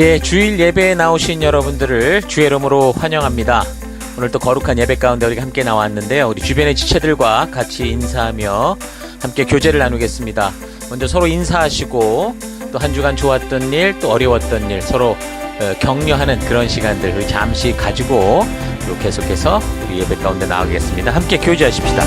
예, 주일 예배에 나오신 여러분들을 주의 이름으로 환영합니다. 오늘 또 거룩한 예배 가운데 우리가 함께 나왔는데요. 우리 주변의 지체들과 같이 인사하며 함께 교제를 나누겠습니다. 먼저 서로 인사하시고 또 한 주간 좋았던 일, 또 어려웠던 일 서로 격려하는 그런 시간들 우리 잠시 가지고 또 계속해서 우리 예배 가운데 나가겠습니다. 함께 교제하십시다.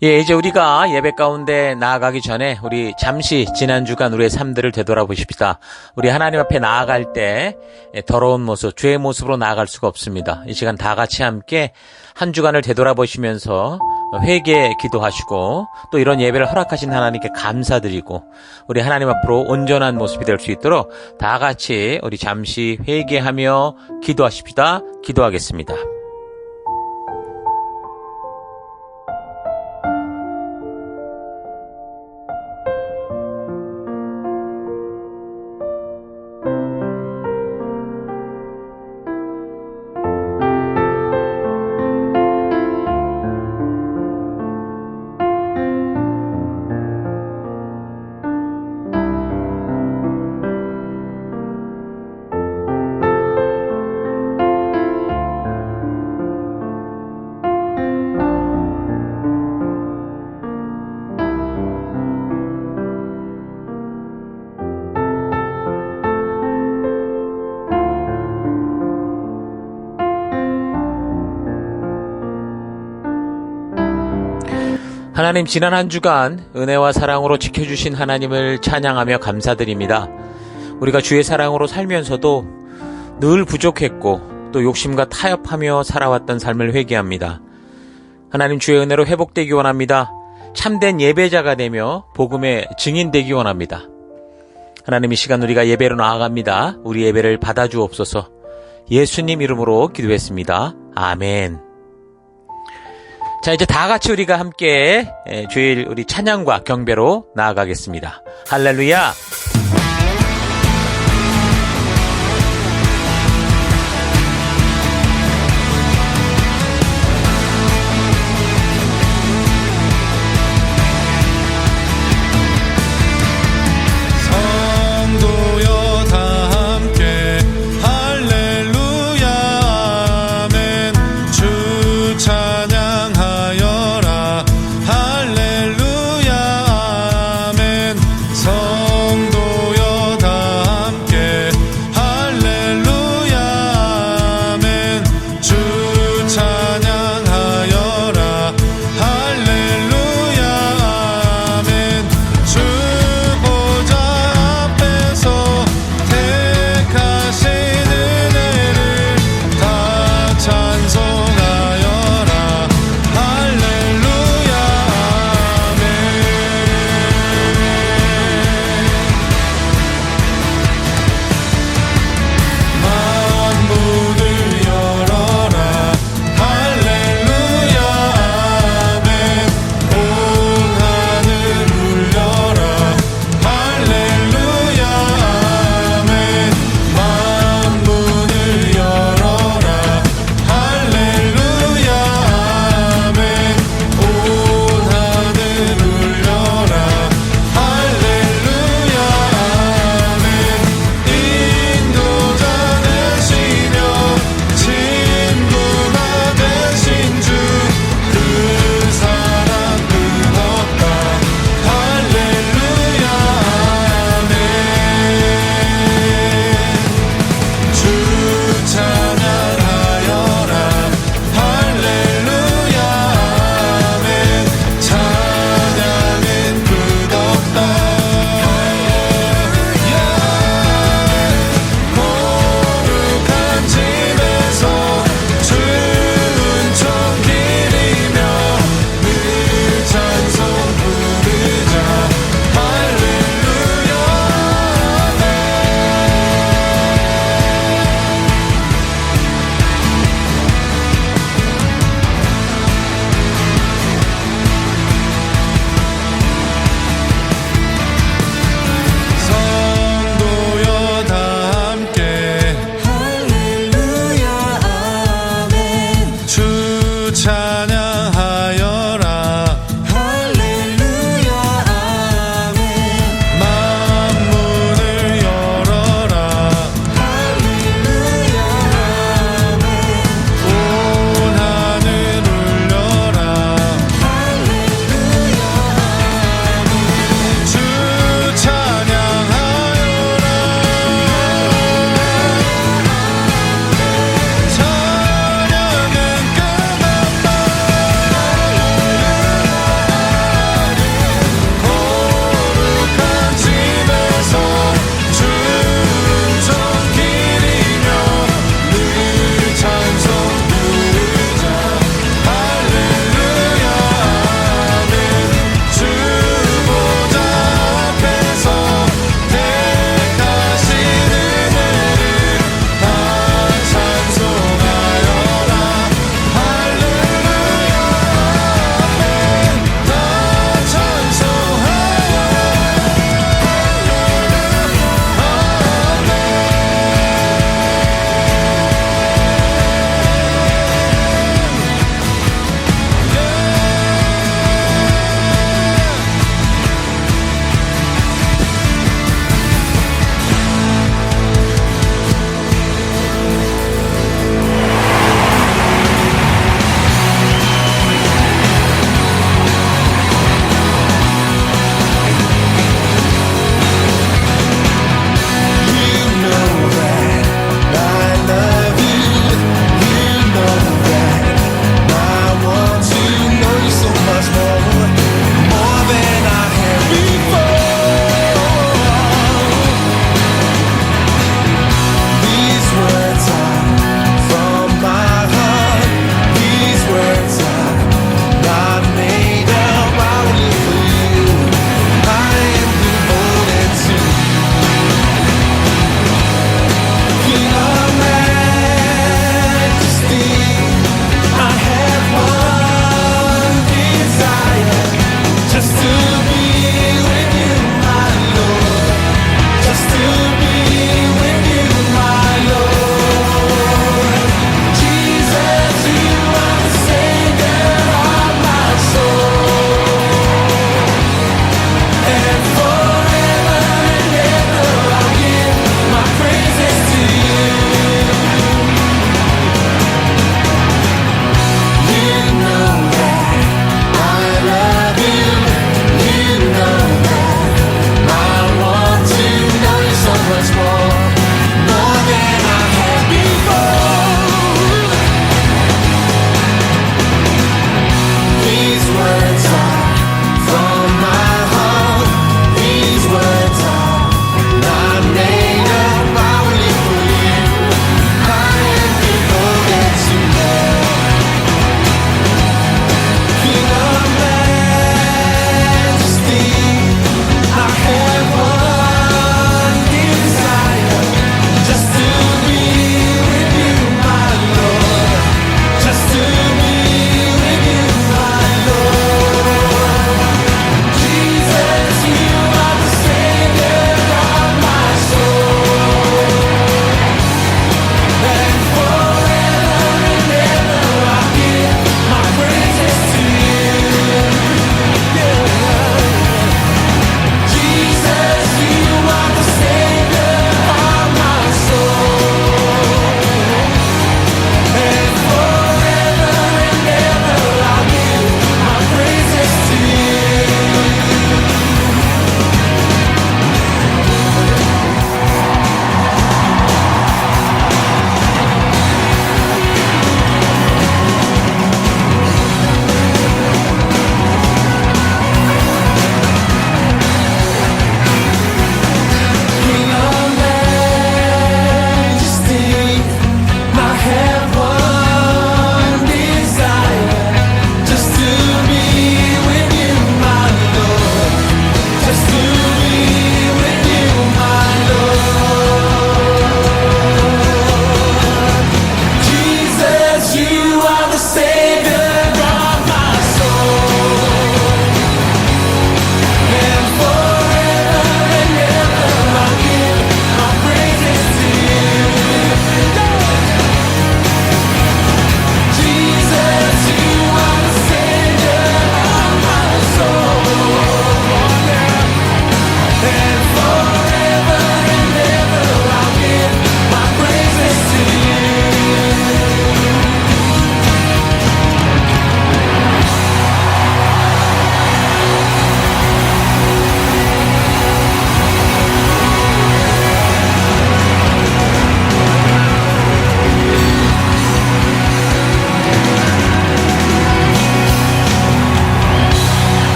예, 이제 우리가 예배 가운데 나아가기 전에 우리 잠시 지난 주간 우리의 삶들을 되돌아보십시다. 우리 하나님 앞에 나아갈 때 더러운 모습, 죄의 모습으로 나아갈 수가 없습니다. 이 시간 다 같이 함께 한 주간을 되돌아보시면서 회개 기도하시고 또 이런 예배를 허락하신 하나님께 감사드리고 우리 하나님 앞으로 온전한 모습이 될 수 있도록 다 같이 우리 잠시 회개하며 기도하십시다. 기도하겠습니다. 하나님, 지난 한 주간 은혜와 사랑으로 지켜주신 하나님을 찬양하며 감사드립니다. 우리가 주의 사랑으로 살면서도 늘 부족했고 또 욕심과 타협하며 살아왔던 삶을 회개합니다. 하나님, 주의 은혜로 회복되기 원합니다. 참된 예배자가 되며 복음의 증인되기 원합니다. 하나님, 이 시간 우리가 예배로 나아갑니다. 우리 예배를 받아주옵소서. 예수님 이름으로 기도했습니다. 아멘. 자, 이제 다 같이 우리가 함께 주일 우리 찬양과 경배로 나아가겠습니다. 할렐루야! 성도여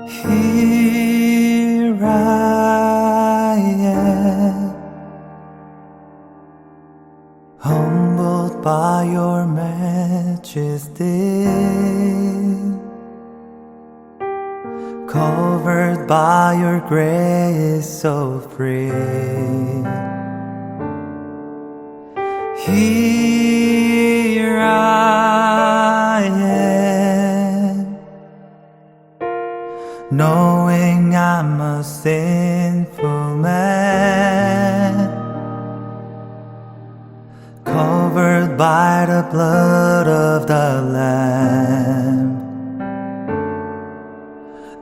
Here I am, humbled by your majesty, covered by your grace so free. Here I am, knowing I'm a sinful man, covered by the blood of the Lamb.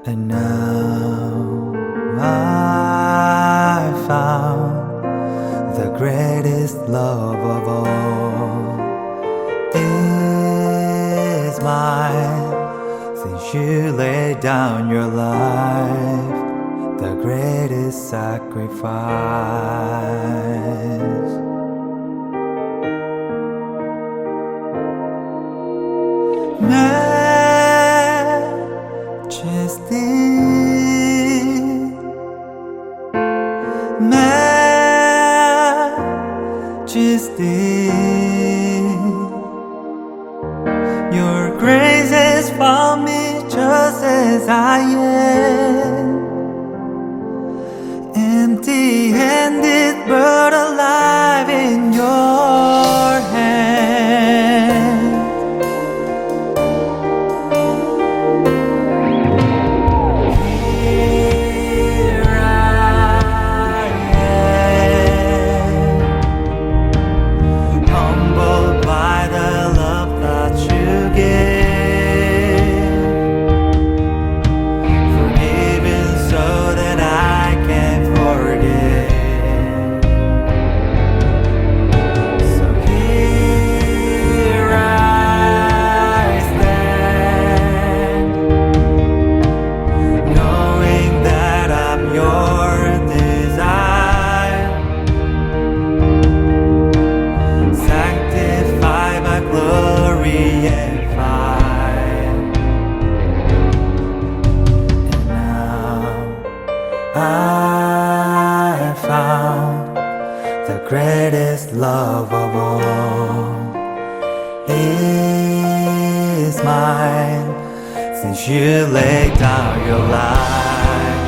And now I found the greatest love of all is mine, since you laid down your life, the greatest sacrifice. Majesty, Majesty, your grace has found me just as I am, empty-handed but alive in your hand. Here I am, humbled by the love that you give, forgiven so that I can forgive. So here I stand, knowing that I'm your desire, sanctified by glory and fire. And now I found the greatest love of all is mine, since you laid down your life,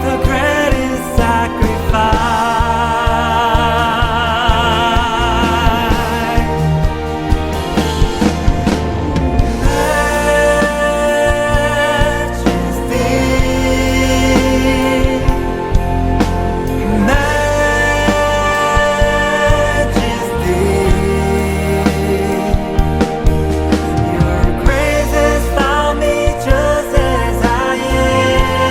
the greatest sacrifice. Majesty, your grace has found me just as I am,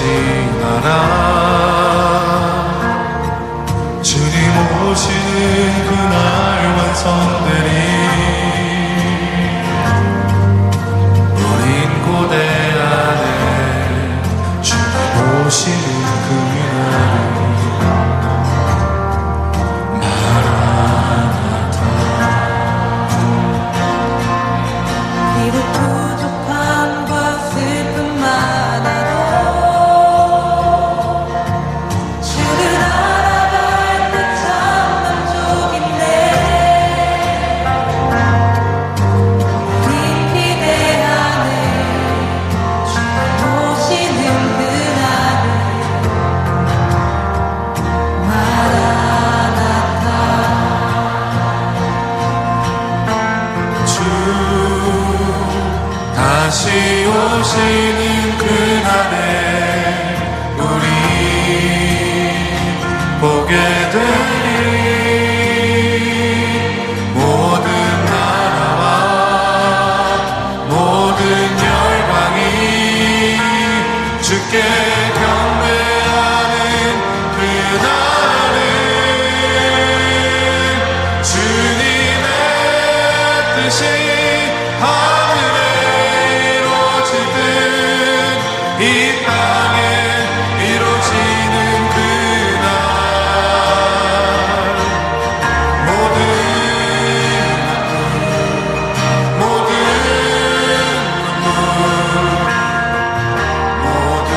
지나라. 주님 오시는 그날 완성되리. 우린 고대 안에 주님 오시는 그날이 비록 부족함과 슬픔 많아도 주를 알아갈 때 참 만족인데 우린 기대하네 주님 오시는 그날을 마라나타. 주 다시 오시는 그날에 우리 보게 되리. 모든 나라와 모든 열방이 주께 경배하는 그날은 주님의 뜻이 하늘에 이루어지듯 이 땅에 이루어지는 그날. 모든 아픔 모든 눈물 모든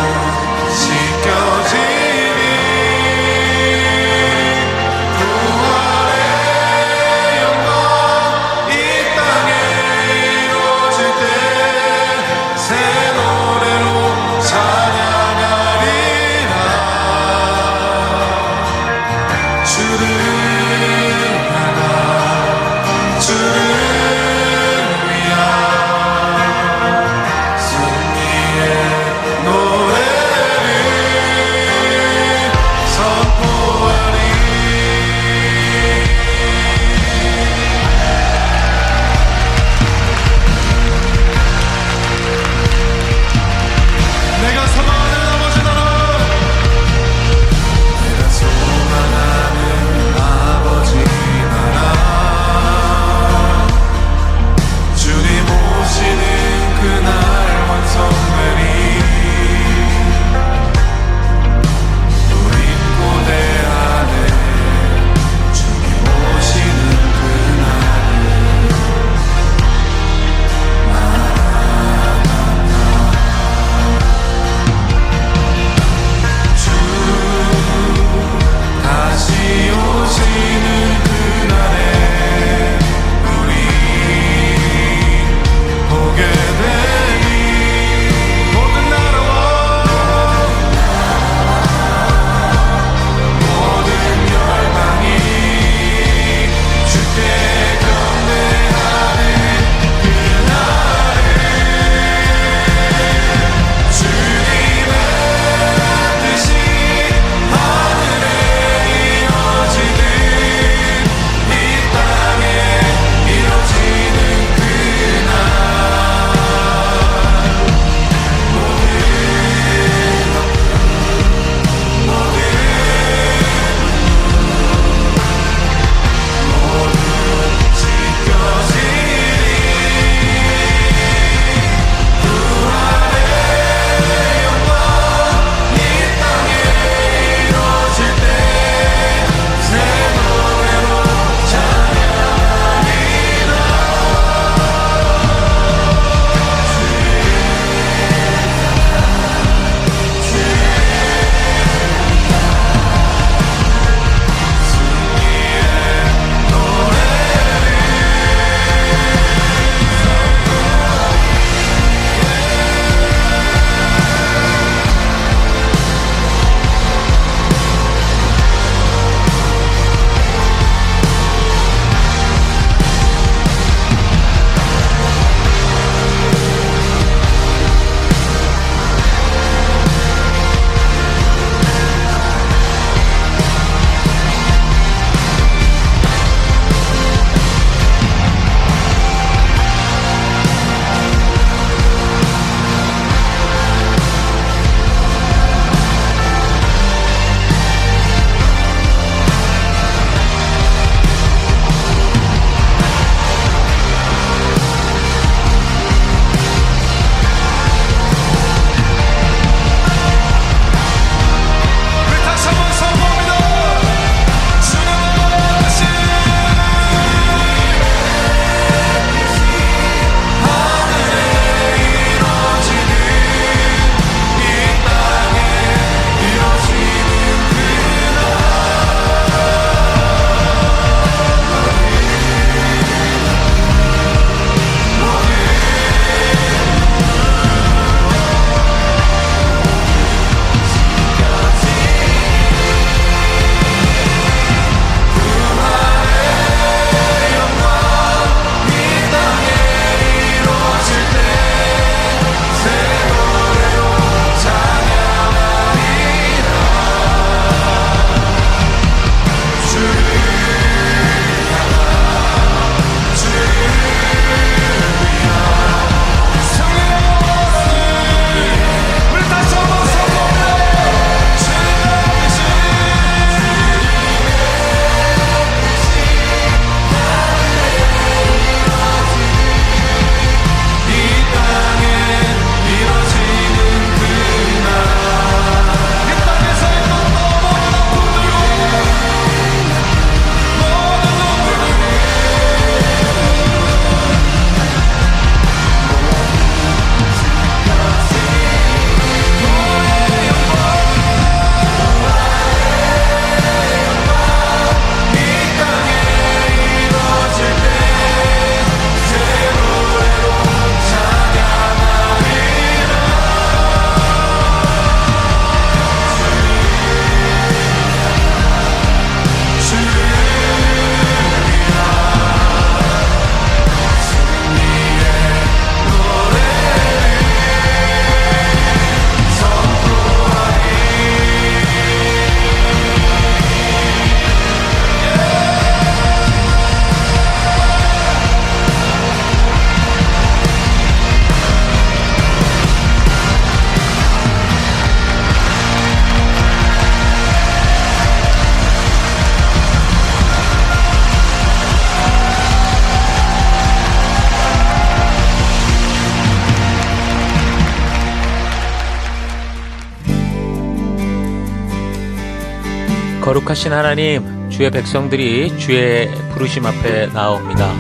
거룩하신 하나님, 주의 백성들이 주의 부르심 앞에 나옵니다.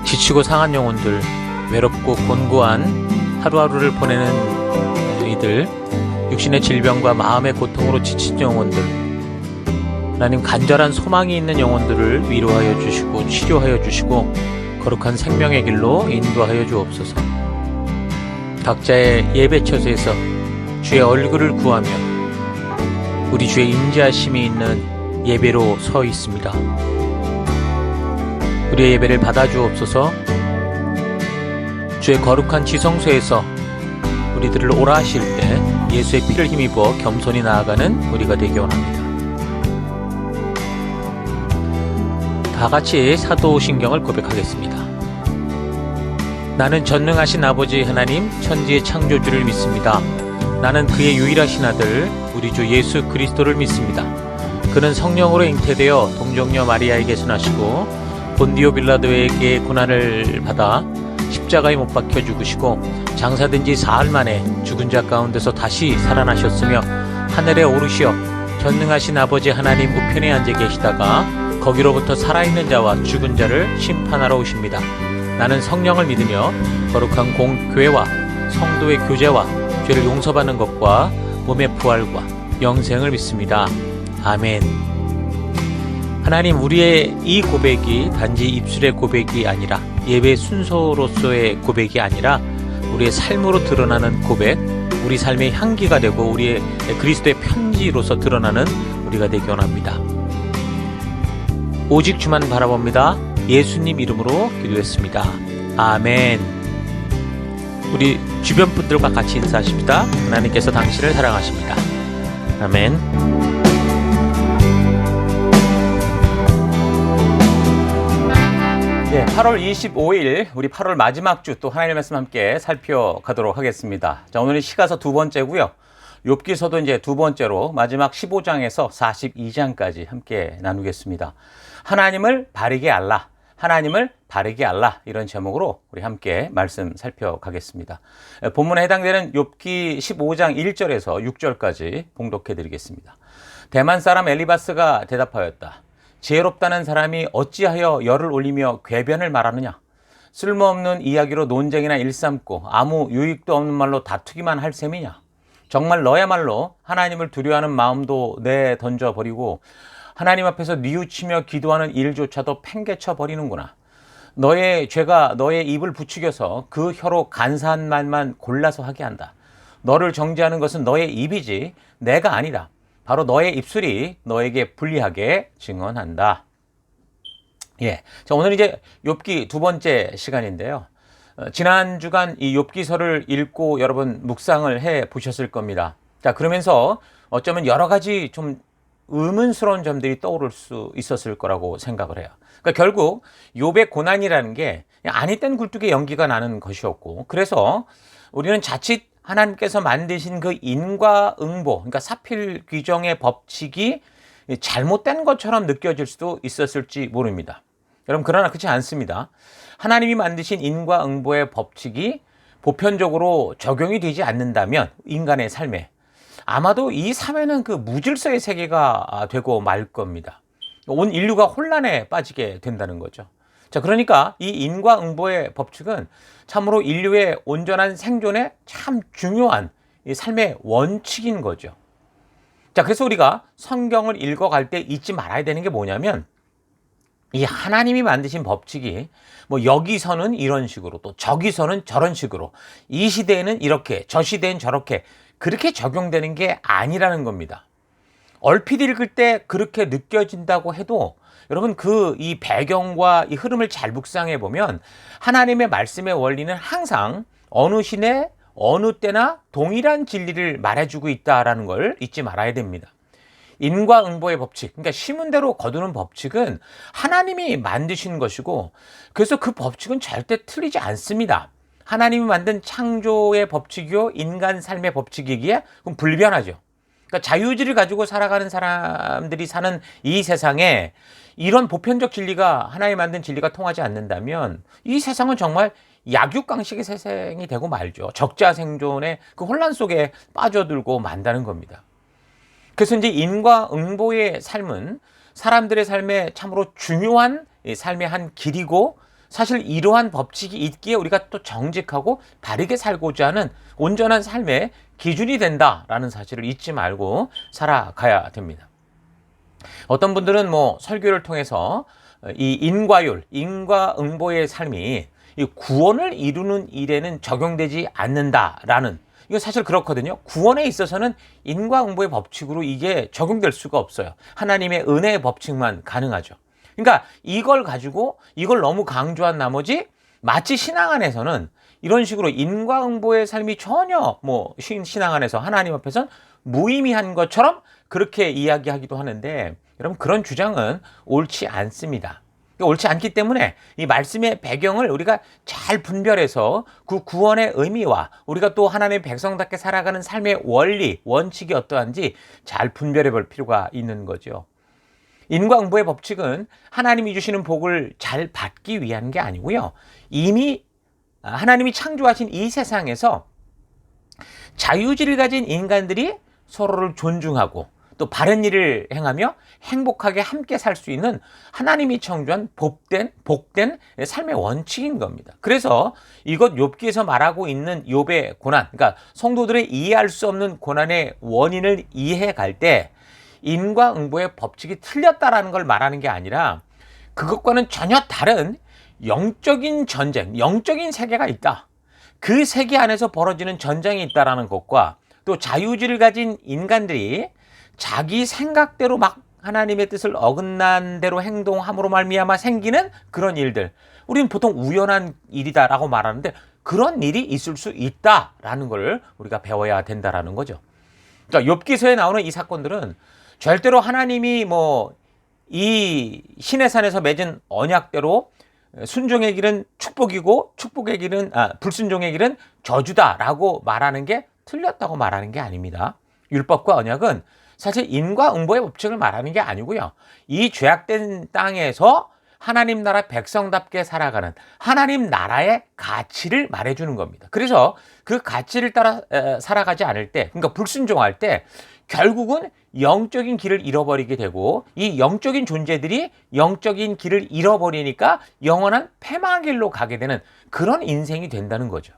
지치고 상한 영혼들, 외롭고 곤고한 하루하루를 보내는 이들, 육신의 질병과 마음의 고통으로 지친 영혼들, 하나님 간절한 소망이 있는 영혼들을 위로하여 주시고 치료하여 주시고 거룩한 생명의 길로 인도하여 주옵소서. 각자의 예배 처소에서 주의 얼굴을 구하며 우리 주의 인자하심이 있는 예배로 서 있습니다. 우리의 예배를 받아 주옵소서. 주의 거룩한 지성소에서 우리들을 오라 하실 때 예수의 피를 힘입어 겸손히 나아가는 우리가 되기 원합니다. 다 같이 사도신경을 고백하겠습니다. 나는 전능하신 아버지 하나님 천지의 창조주를 믿습니다. 나는 그의 유일하신 아들 우리 주 예수 그리스도를 믿습니다. 그는 성령으로 잉태되어 동정녀 마리아에게서 나시고 본디오 빌라도에게 고난을 받아 십자가에 못 박혀 죽으시고 장사된 지 사흘 만에 죽은 자 가운데서 다시 살아나셨으며 하늘에 오르시어 전능하신 아버지 하나님 우편에 앉아 계시다가 거기로부터 살아있는 자와 죽은 자를 심판하러 오십니다. 나는 성령을 믿으며 거룩한 공교회와 성도의 교제와 죄를 용서받는 것과 몸의 부활과 영생을 믿습니다. 아멘. 하나님, 우리의 이 고백이 단지 입술의 고백이 아니라 예배 순서로서의 고백이 아니라 우리의 삶으로 드러나는 고백, 우리 삶의 향기가 되고 우리의 그리스도의 편지로서 드러나는 우리가 되기 원합니다. 오직 주만 바라봅니다. 예수님 이름으로 기도했습니다. 아멘. 우리 주변 분들과 같이 인사하십시다. 하나님께서 당신을 사랑하십니다. 아멘. 네, 8월 25일 우리 8월 마지막 주 또 하나님의 말씀 함께 살펴가도록 하겠습니다. 자, 오늘은 시가서 두 번째고요. 욥기서도 이제 두 번째로 마지막 15장에서 42장까지 함께 나누겠습니다. 하나님을 바르게 알라, 하나님을 바르게 알라, 이런 제목으로 우리 함께 말씀 살펴가겠습니다. 본문에 해당되는 욥기 15장 1절에서 6절까지 봉독해 드리겠습니다. 대만 사람 엘리바스가 대답하였다. 지혜롭다는 사람이 어찌하여 열을 올리며 궤변을 말하느냐? 쓸모없는 이야기로 논쟁이나 일삼고 아무 유익도 없는 말로 다투기만 할 셈이냐? 정말 너야말로 하나님을 두려워하는 마음도 내던져버리고 하나님 앞에서 뉘우치며 기도하는 일조차도 팽개쳐 버리는구나. 너의 죄가 너의 입을 부추겨서 그 혀로 간사한 말만 골라서 하게 한다. 너를 정죄하는 것은 너의 입이지 내가 아니다. 바로 너의 입술이 너에게 불리하게 증언한다. 예, 자, 오늘 이제 욥기 두 번째 시간인데요. 지난 주간 이 욥기서를 읽고 여러분 묵상을 해 보셨을 겁니다. 자, 그러면서 어쩌면 여러 가지 좀 의문스러운 점들이 떠오를 수 있었을 거라고 생각을 해요. 그러니까 결국 욥의 고난이라는 게 아니 땐 굴뚝에 연기가 나는 것이었고, 그래서 우리는 자칫 하나님께서 만드신 그 인과응보, 그러니까 사필 규정의 법칙이 잘못된 것처럼 느껴질 수도 있었을지 모릅니다. 여러분, 그러나 그렇지 않습니다. 하나님이 만드신 인과응보의 법칙이 보편적으로 적용이 되지 않는다면 인간의 삶에 아마도 이 사회는 그 무질서의 세계가 되고 말 겁니다. 온 인류가 혼란에 빠지게 된다는 거죠. 자, 그러니까 이 인과응보의 법칙은 참으로 인류의 온전한 생존에 참 중요한 이 삶의 원칙인 거죠. 자, 그래서 우리가 성경을 읽어갈 때 잊지 말아야 되는 게 뭐냐면, 이 하나님이 만드신 법칙이 뭐 여기서는 이런 식으로 또 저기서는 저런 식으로 이 시대에는 이렇게 저 시대엔 저렇게 그렇게 적용되는 게 아니라는 겁니다. 얼핏 읽을 때 그렇게 느껴진다고 해도 여러분, 이 배경과 이 흐름을 잘 묵상해 보면 하나님의 말씀의 원리는 항상 어느 시대 어느 때나 동일한 진리를 말해주고 있다라는 걸 잊지 말아야 됩니다. 인과응보의 법칙, 그러니까 심은대로 거두는 법칙은 하나님이 만드신 것이고, 그래서 그 법칙은 절대 틀리지 않습니다. 하나님이 만든 창조의 법칙이요 인간 삶의 법칙이기에 그럼 불변하죠. 그러니까 자유의지를 가지고 살아가는 사람들이 사는 이 세상에 이런 보편적 진리가, 하나님이 만든 진리가 통하지 않는다면 이 세상은 정말 약육강식의 세상이 되고 말죠. 적자 생존의 그 혼란 속에 빠져들고 만다는 겁니다. 그래서 이제 인과응보의 삶은 사람들의 삶에 참으로 중요한 삶의 한 길이고, 사실 이러한 법칙이 있기에 우리가 또 정직하고 바르게 살고자 하는 온전한 삶의 기준이 된다라는 사실을 잊지 말고 살아가야 됩니다. 어떤 분들은 뭐 설교를 통해서 이 인과율, 인과응보의 삶이 이 구원을 이루는 일에는 적용되지 않는다라는, 이거 사실 그렇거든요. 구원에 있어서는 인과응보의 법칙으로 이게 적용될 수가 없어요. 하나님의 은혜의 법칙만 가능하죠. 그러니까 이걸 가지고 이걸 너무 강조한 나머지 마치 신앙 안에서는 이런 식으로 인과응보의 삶이 전혀 뭐 신앙 안에서 하나님 앞에선 무의미한 것처럼 그렇게 이야기하기도 하는데, 여러분 그런 주장은 옳지 않습니다. 옳지 않기 때문에 이 말씀의 배경을 우리가 잘 분별해서 그 구원의 의미와 우리가 또 하나님의 백성답게 살아가는 삶의 원리, 원칙이 어떠한지 잘 분별해 볼 필요가 있는 거죠. 인과응보의 법칙은 하나님이 주시는 복을 잘 받기 위한 게 아니고요. 이미 하나님이 창조하신 이 세상에서 자유의지를 가진 인간들이 서로를 존중하고 또 바른 일을 행하며 행복하게 함께 살 수 있는 하나님이 창조한 복된 삶의 원칙인 겁니다. 그래서 이것 욥기에서 말하고 있는 욥의 고난, 그러니까 성도들의 이해할 수 없는 고난의 원인을 이해해 갈 때 인과응보의 법칙이 틀렸다라는 걸 말하는 게 아니라 그것과는 전혀 다른 영적인 전쟁, 영적인 세계가 있다. 그 세계 안에서 벌어지는 전쟁이 있다라는 것과 또 자유의지를 가진 인간들이 자기 생각대로 막 하나님의 뜻을 어긋난 대로 행동함으로 말미암아 생기는 그런 일들, 우리는 보통 우연한 일이다라고 말하는데 그런 일이 있을 수 있다라는 걸 우리가 배워야 된다라는 거죠. 그러니까 욥기서에 나오는 이 사건들은 절대로 하나님이 뭐 이 시내산에서 맺은 언약대로 순종의 길은 축복이고 불순종의 길은 저주다라고 말하는 게 틀렸다고 말하는 게 아닙니다. 율법과 언약은 사실 인과응보의 법칙을 말하는 게 아니고요. 이 죄악된 땅에서 하나님 나라 백성답게 살아가는 하나님 나라의 가치를 말해주는 겁니다. 그래서 그 가치를 따라 살아가지 않을 때, 그러니까 불순종할 때 결국은 영적인 길을 잃어버리게 되고, 이 영적인 존재들이 영적인 길을 잃어버리니까 영원한 패망의 길로 가게 되는 그런 인생이 된다는 거죠.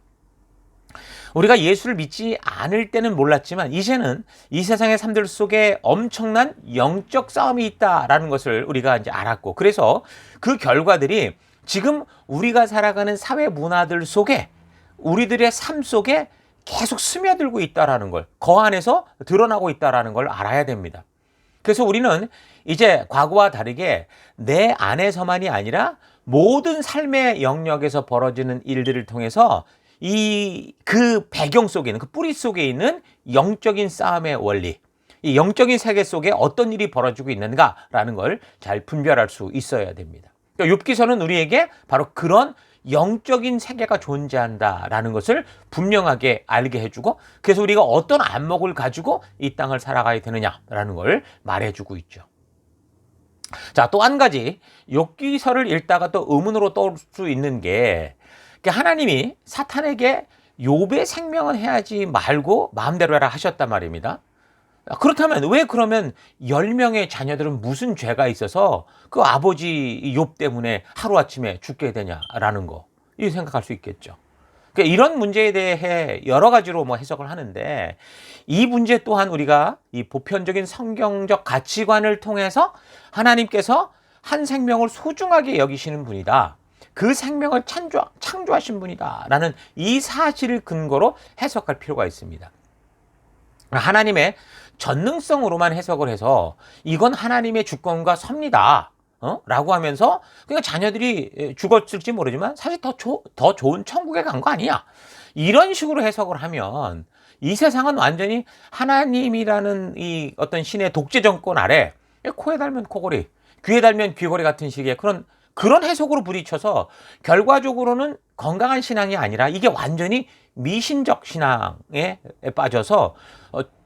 우리가 예수를 믿지 않을 때는 몰랐지만 이제는 이 세상의 삶들 속에 엄청난 영적 싸움이 있다라는 것을 우리가 이제 알았고, 그래서 그 결과들이 지금 우리가 살아가는 사회 문화들 속에, 우리들의 삶 속에 계속 스며들고 있다라는 걸, 그 안에서 드러나고 있다라는 걸 알아야 됩니다. 그래서 우리는 이제 과거와 다르게 내 안에서만이 아니라 모든 삶의 영역에서 벌어지는 일들을 통해서 그 배경 속에 있는, 그 뿌리 속에 있는 영적인 싸움의 원리, 이 영적인 세계 속에 어떤 일이 벌어지고 있는가라는 걸 잘 분별할 수 있어야 됩니다. 그러니까 욥기서는 우리에게 바로 그런 영적인 세계가 존재한다라는 것을 분명하게 알게 해주고, 그래서 우리가 어떤 안목을 가지고 이 땅을 살아가야 되느냐라는 걸 말해주고 있죠. 자, 또 한 가지 욥기서를 읽다가 또 의문으로 떠올 수 있는 게, 하나님이 사탄에게 욥의 생명은 해하지 말고 마음대로 해라 하셨단 말입니다. 그렇다면 왜 그러면 10명의 자녀들은 무슨 죄가 있어서 그 아버지 욥 때문에 하루아침에 죽게 되냐라는 거, 이 생각할 수 있겠죠. 그러니까 이런 문제에 대해 여러 가지로 뭐 해석을 하는데, 이 문제 또한 우리가 이 보편적인 성경적 가치관을 통해서 하나님께서 한 생명을 소중하게 여기시는 분이다, 그 생명을 창조하신 분이다 라는 이 사실을 근거로 해석할 필요가 있습니다. 하나님의 전능성으로만 해석을 해서 이건 하나님의 주권과 섭니다 라고 하면서, 그러니까 자녀들이 죽었을지 모르지만 사실 더 좋은 천국에 간 거 아니야, 이런 식으로 해석을 하면 이 세상은 완전히 하나님이라는 이 어떤 신의 독재 정권 아래 코에 달면 코골이, 귀에 달면 귀걸이 같은 식의 그런 해석으로 부딪혀서 결과적으로는 건강한 신앙이 아니라 이게 완전히 미신적 신앙에 빠져서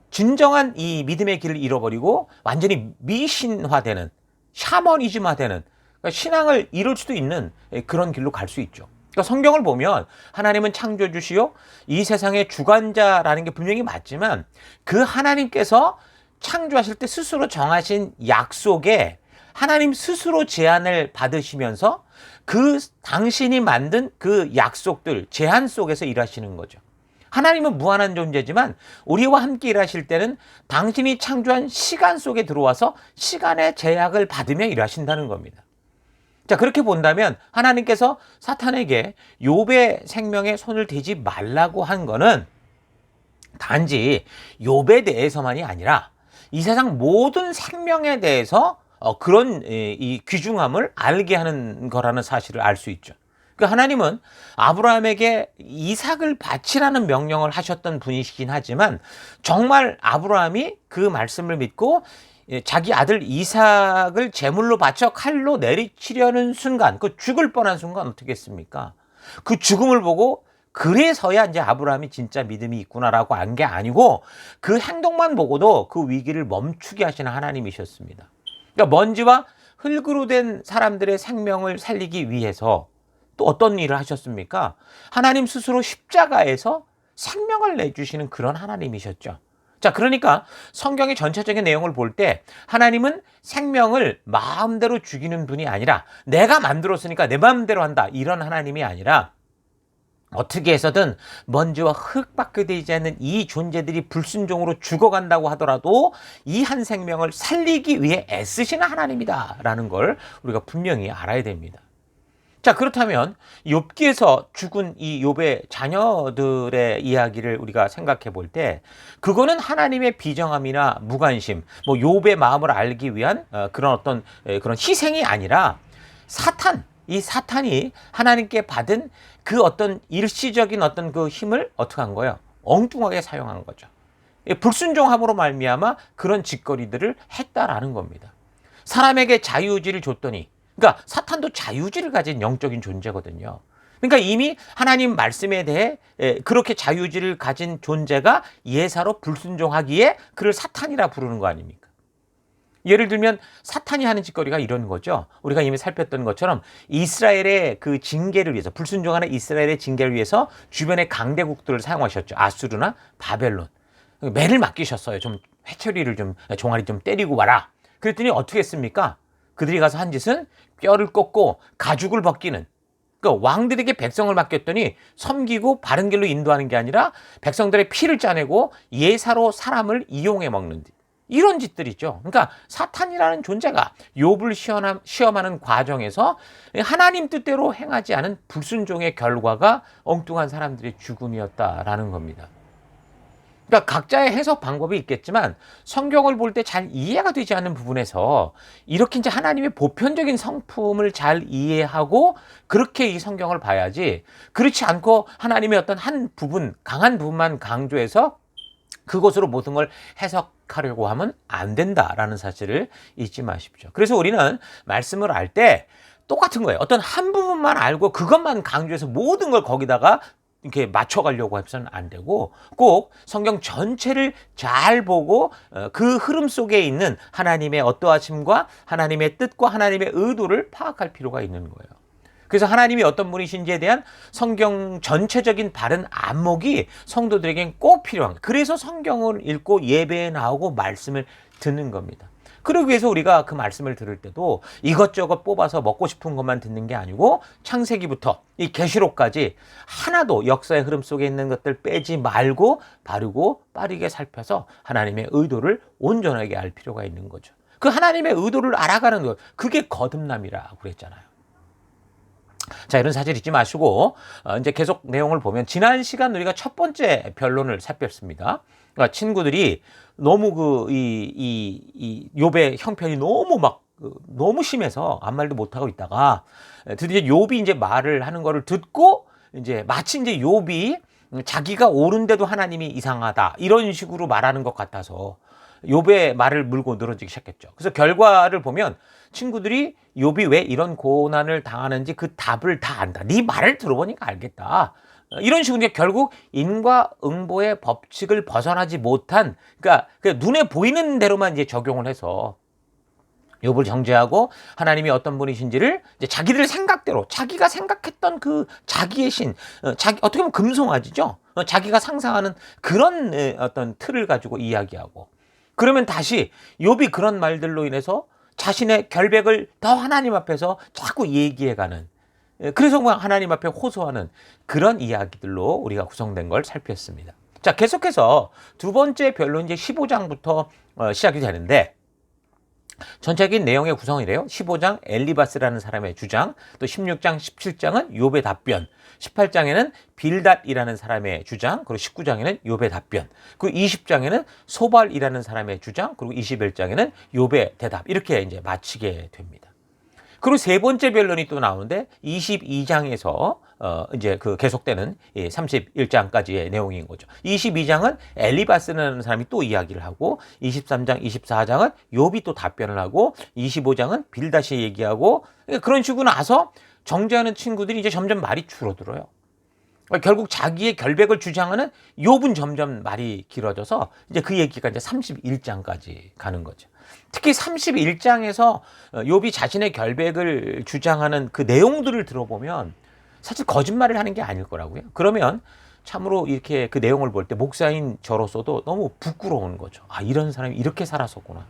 진정한 이 믿음의 길을 잃어버리고 완전히 미신화되는, 샤머니즘화되는, 그러니까 신앙을 잃을 수도 있는 그런 길로 갈 수 있죠. 그러니까 성경을 보면 하나님은 창조주시요 이 세상의 주관자라는 게 분명히 맞지만, 그 하나님께서 창조하실 때 스스로 정하신 약속에 하나님 스스로 제안을 받으시면서 그 당신이 만든 그 약속들, 제한 속에서 일하시는 거죠. 하나님은 무한한 존재지만 우리와 함께 일하실 때는 당신이 창조한 시간 속에 들어와서 시간의 제약을 받으며 일하신다는 겁니다. 자, 그렇게 본다면 하나님께서 사탄에게 욥의 생명에 손을 대지 말라고 한 거는 단지 욥에 대해서만이 아니라 이 세상 모든 생명에 대해서 그런 이 귀중함을 알게 하는 거라는 사실을 알 수 있죠. 그러니까 하나님은 아브라함에게 이삭을 바치라는 명령을 하셨던 분이시긴 하지만 정말 아브라함이 그 말씀을 믿고 자기 아들 이삭을 제물로 바쳐 칼로 내리치려는 순간, 그 죽을 뻔한 순간 어떻게 했습니까? 그 죽음을 보고 그래서야 이제 아브라함이 진짜 믿음이 있구나라고 안 게 아니고 그 행동만 보고도 그 위기를 멈추게 하시는 하나님이셨습니다. 그러니까 먼지와 흙으로 된 사람들의 생명을 살리기 위해서 또 어떤 일을 하셨습니까? 하나님 스스로 십자가에서 생명을 내주시는 그런 하나님이셨죠. 자, 그러니까 성경의 전체적인 내용을 볼 때 하나님은 생명을 마음대로 죽이는 분이 아니라 내가 만들었으니까 내 마음대로 한다 이런 하나님이 아니라 어떻게 해서든 먼지와 흙밖에 되지 않는 이 존재들이 불순종으로 죽어간다고 하더라도 이 한 생명을 살리기 위해 애쓰시는 하나님이다라는 걸 우리가 분명히 알아야 됩니다. 자, 그렇다면 욥기에서 죽은 이 욥의 자녀들의 이야기를 우리가 생각해 볼 때 그거는 하나님의 비정함이나 무관심, 뭐 욥의 마음을 알기 위한 그런 어떤 그런 희생이 아니라 이 사탄이 하나님께 받은 그 어떤 일시적인 어떤 그 힘을 어떻게 한 거예요? 엉뚱하게 사용한 거죠. 불순종함으로 말미암아 그런 짓거리들을 했다라는 겁니다. 사람에게 자유의지를 줬더니, 그러니까 사탄도 자유의지를 가진 영적인 존재거든요. 그러니까 이미 하나님 말씀에 대해 그렇게 자유의지를 가진 존재가 예사로 불순종하기에 그를 사탄이라 부르는 거 아닙니까? 예를 들면 사탄이 하는 짓거리가 이런 거죠. 우리가 이미 살폈던 것처럼 이스라엘의 그 징계를 위해서, 불순종하는 이스라엘의 징계를 위해서 주변의 강대국들을 사용하셨죠. 아수르나 바벨론. 매를 맡기셨어요. 좀 회초리를 좀 종아리 좀 때리고 와라. 그랬더니 어떻게 했습니까? 그들이 가서 한 짓은 뼈를 꺾고 가죽을 벗기는, 그러니까 왕들에게 백성을 맡겼더니 섬기고 바른 길로 인도하는 게 아니라 백성들의 피를 짜내고 예사로 사람을 이용해 먹는 이런 짓들이죠. 그러니까 사탄이라는 존재가 욥을 시험하는 과정에서 하나님 뜻대로 행하지 않은 불순종의 결과가 엉뚱한 사람들의 죽음이었다라는 겁니다. 그러니까 각자의 해석 방법이 있겠지만 성경을 볼 때 잘 이해가 되지 않는 부분에서 이렇게 이제 하나님의 보편적인 성품을 잘 이해하고 그렇게 이 성경을 봐야지, 그렇지 않고 하나님의 어떤 한 부분, 강한 부분만 강조해서 그것으로 모든 걸 해석하려고 하면 안 된다라는 사실을 잊지 마십시오. 그래서 우리는 말씀을 알 때 똑같은 거예요. 어떤 한 부분만 알고 그것만 강조해서 모든 걸 거기다가 이렇게 맞춰가려고 해서는 안 되고 꼭 성경 전체를 잘 보고 그 흐름 속에 있는 하나님의 어떠하심과 하나님의 뜻과 하나님의 의도를 파악할 필요가 있는 거예요. 그래서 하나님이 어떤 분이신지에 대한 성경 전체적인 바른 안목이 성도들에겐 꼭 필요한 거예요. 그래서 성경을 읽고 예배에 나오고 말씀을 듣는 겁니다. 그러기 위해서 우리가 그 말씀을 들을 때도 이것저것 뽑아서 먹고 싶은 것만 듣는 게 아니고 창세기부터 이 계시록까지 하나도 역사의 흐름 속에 있는 것들 빼지 말고 바르고 빠르게 살펴서 하나님의 의도를 온전하게 알 필요가 있는 거죠. 그 하나님의 의도를 알아가는 것, 그게 거듭남이라고 그랬잖아요. 자, 이런 사실 잊지 마시고 이제 계속 내용을 보면 지난 시간 우리가 첫 번째 변론을 살폈습니다. 그러니까 친구들이 너무 이 욥의 형편이 너무 심해서 아무 말도 못 하고 있다가 드디어 욥이 이제 말을 하는 거를 듣고 이제 마치 이제 욥이 자기가 옳은데도 하나님이 이상하다 이런 식으로 말하는 것 같아서 욥의 말을 물고 늘어지기 시작했죠. 그래서 결과를 보면 친구들이 욥이 왜 이런 고난을 당하는지 그 답을 다 안다. 네 말을 들어보니까 알겠다. 이런 식으로 이제 결국 인과응보의 법칙을 벗어나지 못한, 그러니까 눈에 보이는 대로만 이제 적용을 해서 욥을 정죄하고 하나님이 어떤 분이신지를 이제 자기들 생각대로 자기가 생각했던 그 자기의 신, 어떻게 보면 금송아지죠. 자기가 상상하는 그런 어떤 틀을 가지고 이야기하고, 그러면 다시 욥이 그런 말들로 인해서 자신의 결백을 더 하나님 앞에서 자꾸 얘기해가는, 그래서 뭐 하나님 앞에 호소하는 그런 이야기들로 우리가 구성된 걸 살폈습니다. 자, 계속해서 두 번째 별로 이제 15장부터 시작이 되는데, 전체적인 내용의 구성이래요. 15장 엘리바스라는 사람의 주장, 또 16장, 17장은 욥의 답변, 18장에는 빌닷이라는 사람의 주장, 그리고 19장에는 욥의 답변, 그리고 20장에는 소발이라는 사람의 주장, 그리고 21장에는 욥의 대답, 이렇게 이제 마치게 됩니다. 그리고 세 번째 변론이 또 나오는데 22장에서 이제 그 계속되는 31장까지의 내용인 거죠. 22장은 엘리바스라는 사람이 또 이야기를 하고, 23장, 24장은 욥이 또 답변을 하고, 25장은 빌닷이 얘기하고, 그런 식으로 나서 정죄하는 친구들이 이제 점점 말이 줄어들어요. 결국 자기의 결백을 주장하는 욥은 점점 말이 길어져서 이제 그 얘기가 이제 31장까지 가는 거죠. 특히 31장에서 욥이 자신의 결백을 주장하는 그 내용들을 들어보면 사실 거짓말을 하는 게 아닐 거라고요. 그러면 참으로 이렇게 그 내용을 볼 때 목사인 저로서도 너무 부끄러운 거죠. 아, 이런 사람이 이렇게 살았었구나.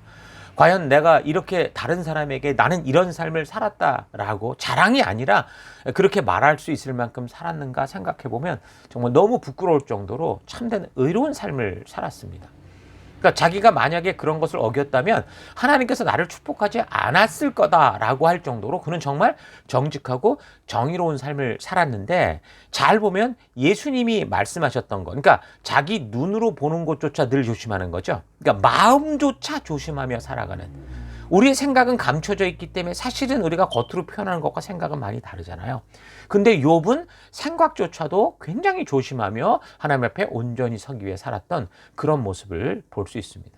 과연 내가 이렇게 다른 사람에게 나는 이런 삶을 살았다라고 자랑이 아니라 그렇게 말할 수 있을 만큼 살았는가 생각해 보면 정말 너무 부끄러울 정도로 참된 의로운 삶을 살았습니다. 그러니까 자기가 만약에 그런 것을 어겼다면 하나님께서 나를 축복하지 않았을 거다라고 할 정도로 그는 정말 정직하고 정의로운 삶을 살았는데, 잘 보면 예수님이 말씀하셨던 거, 그러니까 자기 눈으로 보는 것조차 늘 조심하는 거죠. 그러니까 마음조차 조심하며 살아가는, 우리의 생각은 감춰져 있기 때문에 사실은 우리가 겉으로 표현하는 것과 생각은 많이 다르잖아요. 근데 욥은 생각조차도 굉장히 조심하며 하나님 앞에 온전히 서기 위해 살았던 그런 모습을 볼 수 있습니다.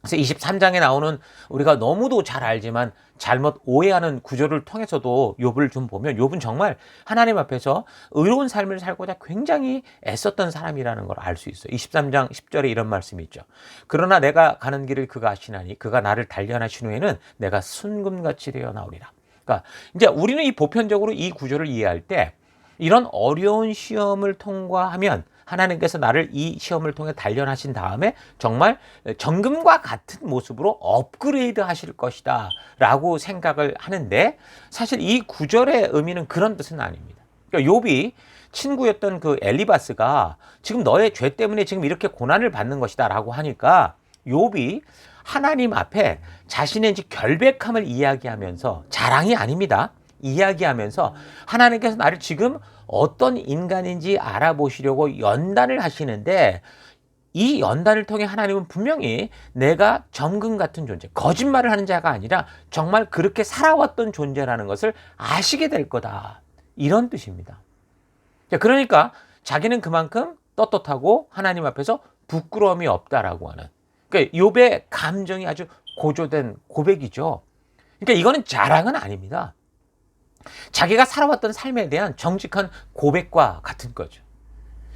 그래서 23장에 나오는 우리가 너무도 잘 알지만 잘못 오해하는 구절을 통해서도 욥을 좀 보면 욥은 정말 하나님 앞에서 의로운 삶을 살고자 굉장히 애썼던 사람이라는 걸 알 수 있어요. 23장 10절에 이런 말씀이 있죠. 그러나 내가 가는 길을 그가 아시나니 그가 나를 단련하신 후에는 내가 순금같이 되어 나오리라. 그러니까 이제 우리는 이 보편적으로 이 구절을 이해할 때 이런 어려운 시험을 통과하면 하나님께서 나를 이 시험을 통해 단련하신 다음에 정말 정금과 같은 모습으로 업그레이드 하실 것이다 라고 생각을 하는데, 사실 이 구절의 의미는 그런 뜻은 아닙니다. 그러니까 욥이 친구였던 그 엘리바스가 지금 너의 죄 때문에 지금 이렇게 고난을 받는 것이다 라고 하니까 욥이 하나님 앞에 자신의 이제 결백함을 이야기하면서, 자랑이 아닙니다, 이야기하면서 하나님께서 나를 지금 어떤 인간인지 알아보시려고 연단을 하시는데, 이 연단을 통해 하나님은 분명히 내가 정금 같은 존재, 거짓말을 하는 자가 아니라 정말 그렇게 살아왔던 존재라는 것을 아시게 될 거다, 이런 뜻입니다. 그러니까 자기는 그만큼 떳떳하고 하나님 앞에서 부끄러움이 없다라고 하는, 그러니까 욥의 감정이 아주 고조된 고백이죠. 그러니까 이거는 자랑은 아닙니다. 자기가 살아왔던 삶에 대한 정직한 고백과 같은 거죠.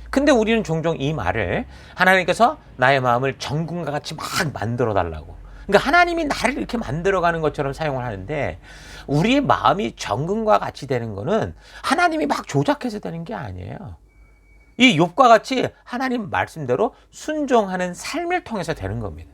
근데 우리는 종종 이 말을 하나님께서 나의 마음을 정금과 같이 막 만들어 달라고, 그러니까 하나님이 나를 이렇게 만들어가는 것처럼 사용을 하는데, 우리의 마음이 정금과 같이 되는 거는 하나님이 막 조작해서 되는 게 아니에요. 이 욥과 같이 하나님 말씀대로 순종하는 삶을 통해서 되는 겁니다.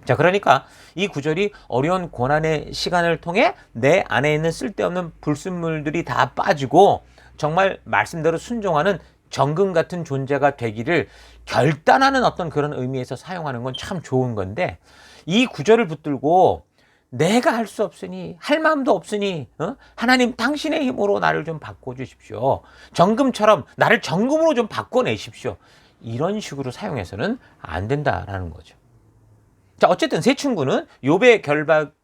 자, 그러니까 이 구절이 어려운 고난의 시간을 통해 내 안에 있는 쓸데없는 불순물들이 다 빠지고 정말 말씀대로 순종하는 정금 같은 존재가 되기를 결단하는 어떤 그런 의미에서 사용하는 건 참 좋은 건데, 이 구절을 붙들고 내가 할 수 없으니, 할 마음도 없으니 하나님 당신의 힘으로 나를 좀 바꿔주십시오, 정금처럼 나를 정금으로 좀 바꿔내십시오, 이런 식으로 사용해서는 안 된다라는 거죠. 자, 어쨌든 세 친구는 욥의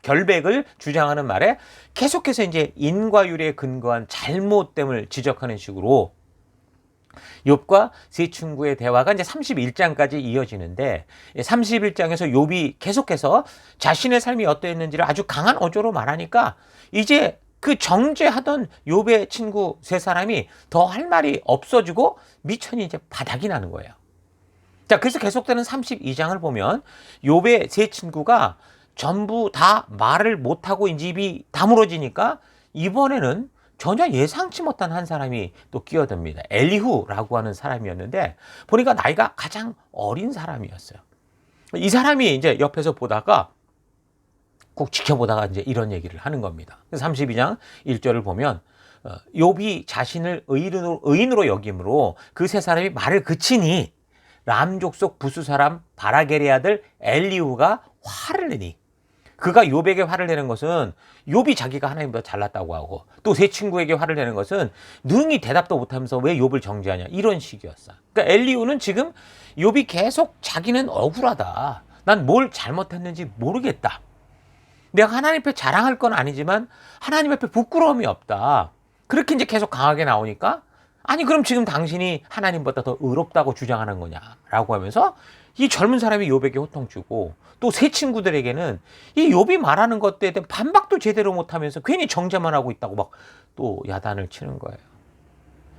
결백을 주장하는 말에 계속해서 이제 인과율에 근거한 잘못됨을 지적하는 식으로 욥과 세 친구의 대화가 이제 31장까지 이어지는데, 31장에서 욥이 계속해서 자신의 삶이 어떠했는지를 아주 강한 어조로 말하니까 이제 그 정죄하던 욥의 친구 세 사람이 더 할 말이 없어지고 미천이 이제 바닥이 나는 거예요. 자, 그래서 계속되는 32장을 보면 욥의 세 친구가 전부 다 말을 못하고 입이 다물어지니까 이번에는 전혀 예상치 못한 한 사람이 또 끼어듭니다. 엘리후라고 하는 사람이었는데 보니까 나이가 가장 어린 사람이었어요. 이 사람이 이제 옆에서 보다가 꼭 지켜보다가 이제 이런 얘기를 하는 겁니다. 32장 1절을 보면 욥이 자신을 의인으로 여김으로 그 세 사람이 말을 그치니 람 족속 부수 사람 바라겔의 아들 엘리후가 화를 내니, 그가 욥에게 화를 내는 것은 욥이 자기가 하나님보다 잘났다고 하고, 또 세 친구에게 화를 내는 것은 능히 대답도 못하면서 왜 욥을 정죄하냐, 이런 식이었어. 그러니까 엘리후는 지금 욥이 계속 자기는 억울하다, 난 뭘 잘못했는지 모르겠다, 내가 하나님 앞에 자랑할 건 아니지만 하나님 앞에 부끄러움이 없다, 그렇게 이제 계속 강하게 나오니까, 아니 그럼 지금 당신이 하나님보다 더 의롭다고 주장하는 거냐라고 하면서 이 젊은 사람이 욥에게 호통주고, 또 세 친구들에게는 이 욥이 말하는 것에 대한 반박도 제대로 못하면서 괜히 정죄만 하고 있다고 막 또 야단을 치는 거예요.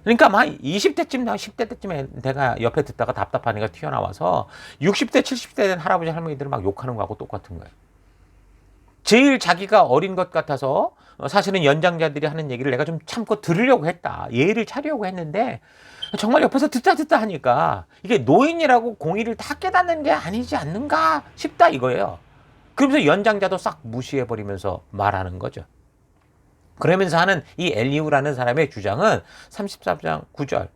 그러니까 막 20대쯤, 10대 때쯤에 내가 옆에 듣다가 답답한 애가 튀어나와서 60대, 70대 된 할아버지 할머니들은 막 욕하는 거하고 똑같은 거예요. 제일 자기가 어린 것 같아서 사실은 연장자들이 하는 얘기를 내가 좀 참고 들으려고 했다, 예의를 차리려고 했는데 정말 옆에서 듣다 하니까 이게 노인이라고 공의를 다 깨닫는 게 아니지 않는가 싶다 이거예요. 그러면서 연장자도 싹 무시해버리면서 말하는 거죠. 그러면서 하는 이 엘리후라는 사람의 주장은 33장 9절,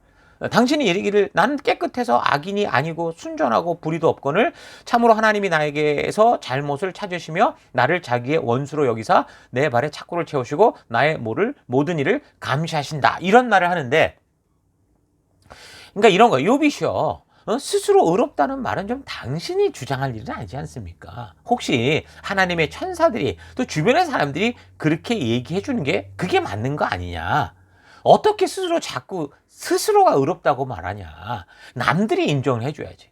당신이 이르기를 나는 깨끗해서 악인이 아니고 순전하고 불의도 없거늘 참으로 하나님이 나에게서 잘못을 찾으시며 나를 자기의 원수로 여기사 내 발에 착고를 채우시고 나의 모든 일을 감시하신다, 이런 말을 하는데, 그러니까 이런 거예요. 욥이시여, 스스로 의롭다는 말은 좀 당신이 주장할 일은 아니지 않습니까? 혹시 하나님의 천사들이 또 주변의 사람들이 그렇게 얘기해 주는 게 그게 맞는 거 아니냐? 어떻게 자꾸 스스로가 의롭다고 말하냐? 남들이 인정을 해줘야지.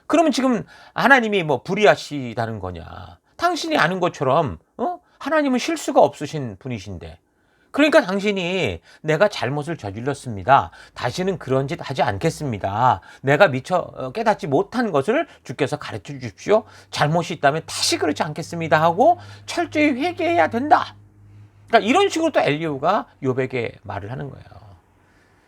그러면 지금 하나님이 뭐 불의하시다는 거냐? 당신이 아는 것처럼 하나님은 실수가 없으신 분이신데, 그러니까 당신이 내가 잘못을 저질렀습니다, 다시는 그런 짓 하지 않겠습니다, 내가 미처 깨닫지 못한 것을 주께서 가르쳐 주십시오, 잘못이 있다면 다시 그렇지 않겠습니다 하고 철저히 회개해야 된다. 그러니까 이런 식으로 또 엘리후가 욥에게 말을 하는 거예요.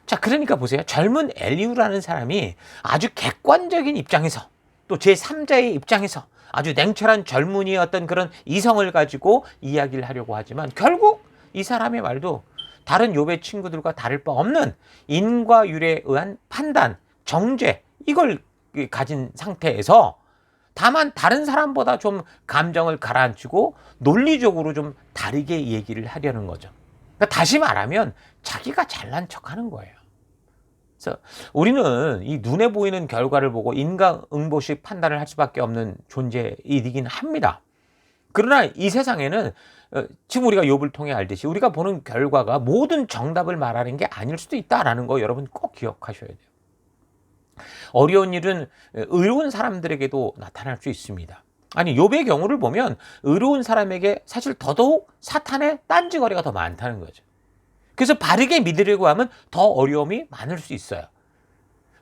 자, 그러니까 보세요. 젊은 엘리후라는 사람이 아주 객관적인 입장에서, 또 제3자의 입장에서 아주 냉철한 젊은이의 어떤 그런 이성을 가지고 이야기를 하려고 하지만, 결국 이 사람의 말도 다른 욥의 친구들과 다를 바 없는 인과율에 의한 판단, 정죄, 이걸 가진 상태에서 다만 다른 사람보다 좀 감정을 가라앉히고 논리적으로 좀 다르게 얘기를 하려는 거죠. 그러니까 다시 말하면 자기가 잘난 척하는 거예요. 그래서 우리는 이 눈에 보이는 결과를 보고 인과응보식 판단을 할 수밖에 없는 존재이긴 합니다. 그러나 이 세상에는 지금 우리가 욥을 통해 알듯이 우리가 보는 결과가 모든 정답을 말하는 게 아닐 수도 있다라는 거 여러분 꼭 기억하셔야 돼요. 어려운 일은 의로운 사람들에게도 나타날 수 있습니다. 아니, 욥의 경우를 보면 의로운 사람에게 사실 더더욱 사탄의 딴지거리가 더 많다는 거죠. 그래서 바르게 믿으려고 하면 더 어려움이 많을 수 있어요.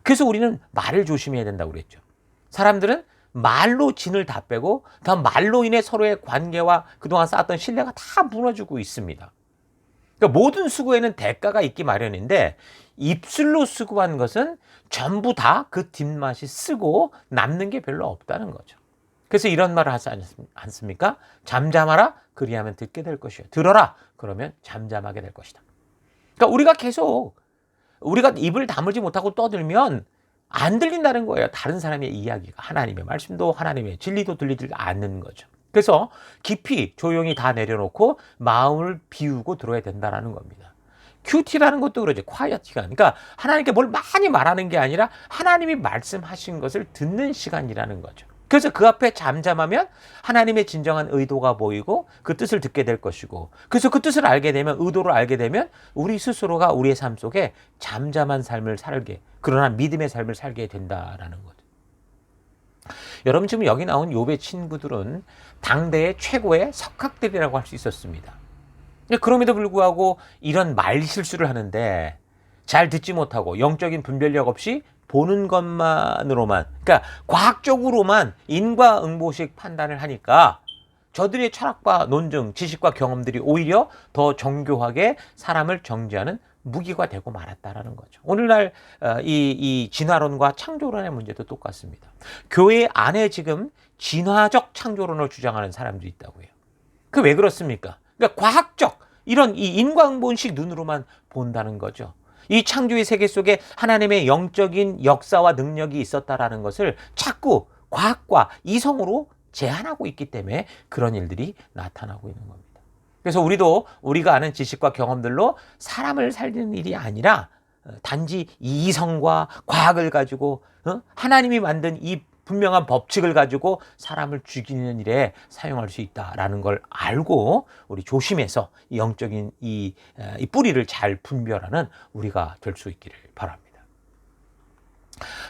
그래서 우리는 말을 조심해야 된다고 그랬죠. 사람들은 말로 진을 다 빼고 그 말로 인해 서로의 관계와 그동안 쌓았던 신뢰가 다 무너지고 있습니다. 그러니까 모든 수고에는 대가가 있기 마련인데, 입술로 수고한 것은 전부 다 그 뒷맛이 쓰고 남는 게 별로 없다는 거죠. 그래서 이런 말을 하지 않습니까? 잠잠하라, 그리하면 듣게 될 것이요. 들어라, 그러면 잠잠하게 될 것이다. 그러니까 우리가 입을 다물지 못하고 떠들면 안 들린다는 거예요. 다른 사람의 이야기가, 하나님의 말씀도 하나님의 진리도 들리지 않는 거죠. 그래서 깊이 조용히 다 내려놓고 마음을 비우고 들어야 된다는 겁니다. 큐티라는 것도 그러죠. quiet가. 그러니까 하나님께 뭘 많이 말하는 게 아니라 하나님이 말씀하신 것을 듣는 시간이라는 거죠. 그래서 그 앞에 잠잠하면 하나님의 진정한 의도가 보이고 그 뜻을 듣게 될 것이고, 그래서 그 뜻을 알게 되면, 의도를 알게 되면 우리 스스로가 우리의 삶 속에 잠잠한 삶을 살게, 그러나 믿음의 삶을 살게 된다라는 거죠. 여러분, 지금 여기 나온 욥의 친구들은 당대의 최고의 석학들이라고 할 수 있었습니다. 그럼에도 불구하고 이런 말 실수를 하는데, 잘 듣지 못하고 영적인 분별력 없이 보는 것만으로만, 그러니까 과학적으로만 인과응보식 판단을 하니까 저들의 철학과 논증, 지식과 경험들이 오히려 더 정교하게 사람을 정죄하는 무기가 되고 말았다라는 거죠. 오늘날 이 진화론과 창조론의 문제도 똑같습니다. 교회 안에 지금 진화적 창조론을 주장하는 사람들이 있다고 해요. 그 왜 그렇습니까? 그러니까 과학적 이런 이 인광본식 눈으로만 본다는 거죠. 이 창조의 세계 속에 하나님의 영적인 역사와 능력이 있었다라는 것을 자꾸 과학과 이성으로 제한하고 있기 때문에 그런 일들이 나타나고 있는 겁니다. 그래서 우리도 우리가 아는 지식과 경험들로 사람을 살리는 일이 아니라 단지 이성과 과학을 가지고 하나님이 만든 이 분명한 법칙을 가지고 사람을 죽이는 일에 사용할 수 있다라는 걸 알고 우리 조심해서 이 영적인 이 뿌리를 잘 분별하는 우리가 될 수 있기를 바랍니다.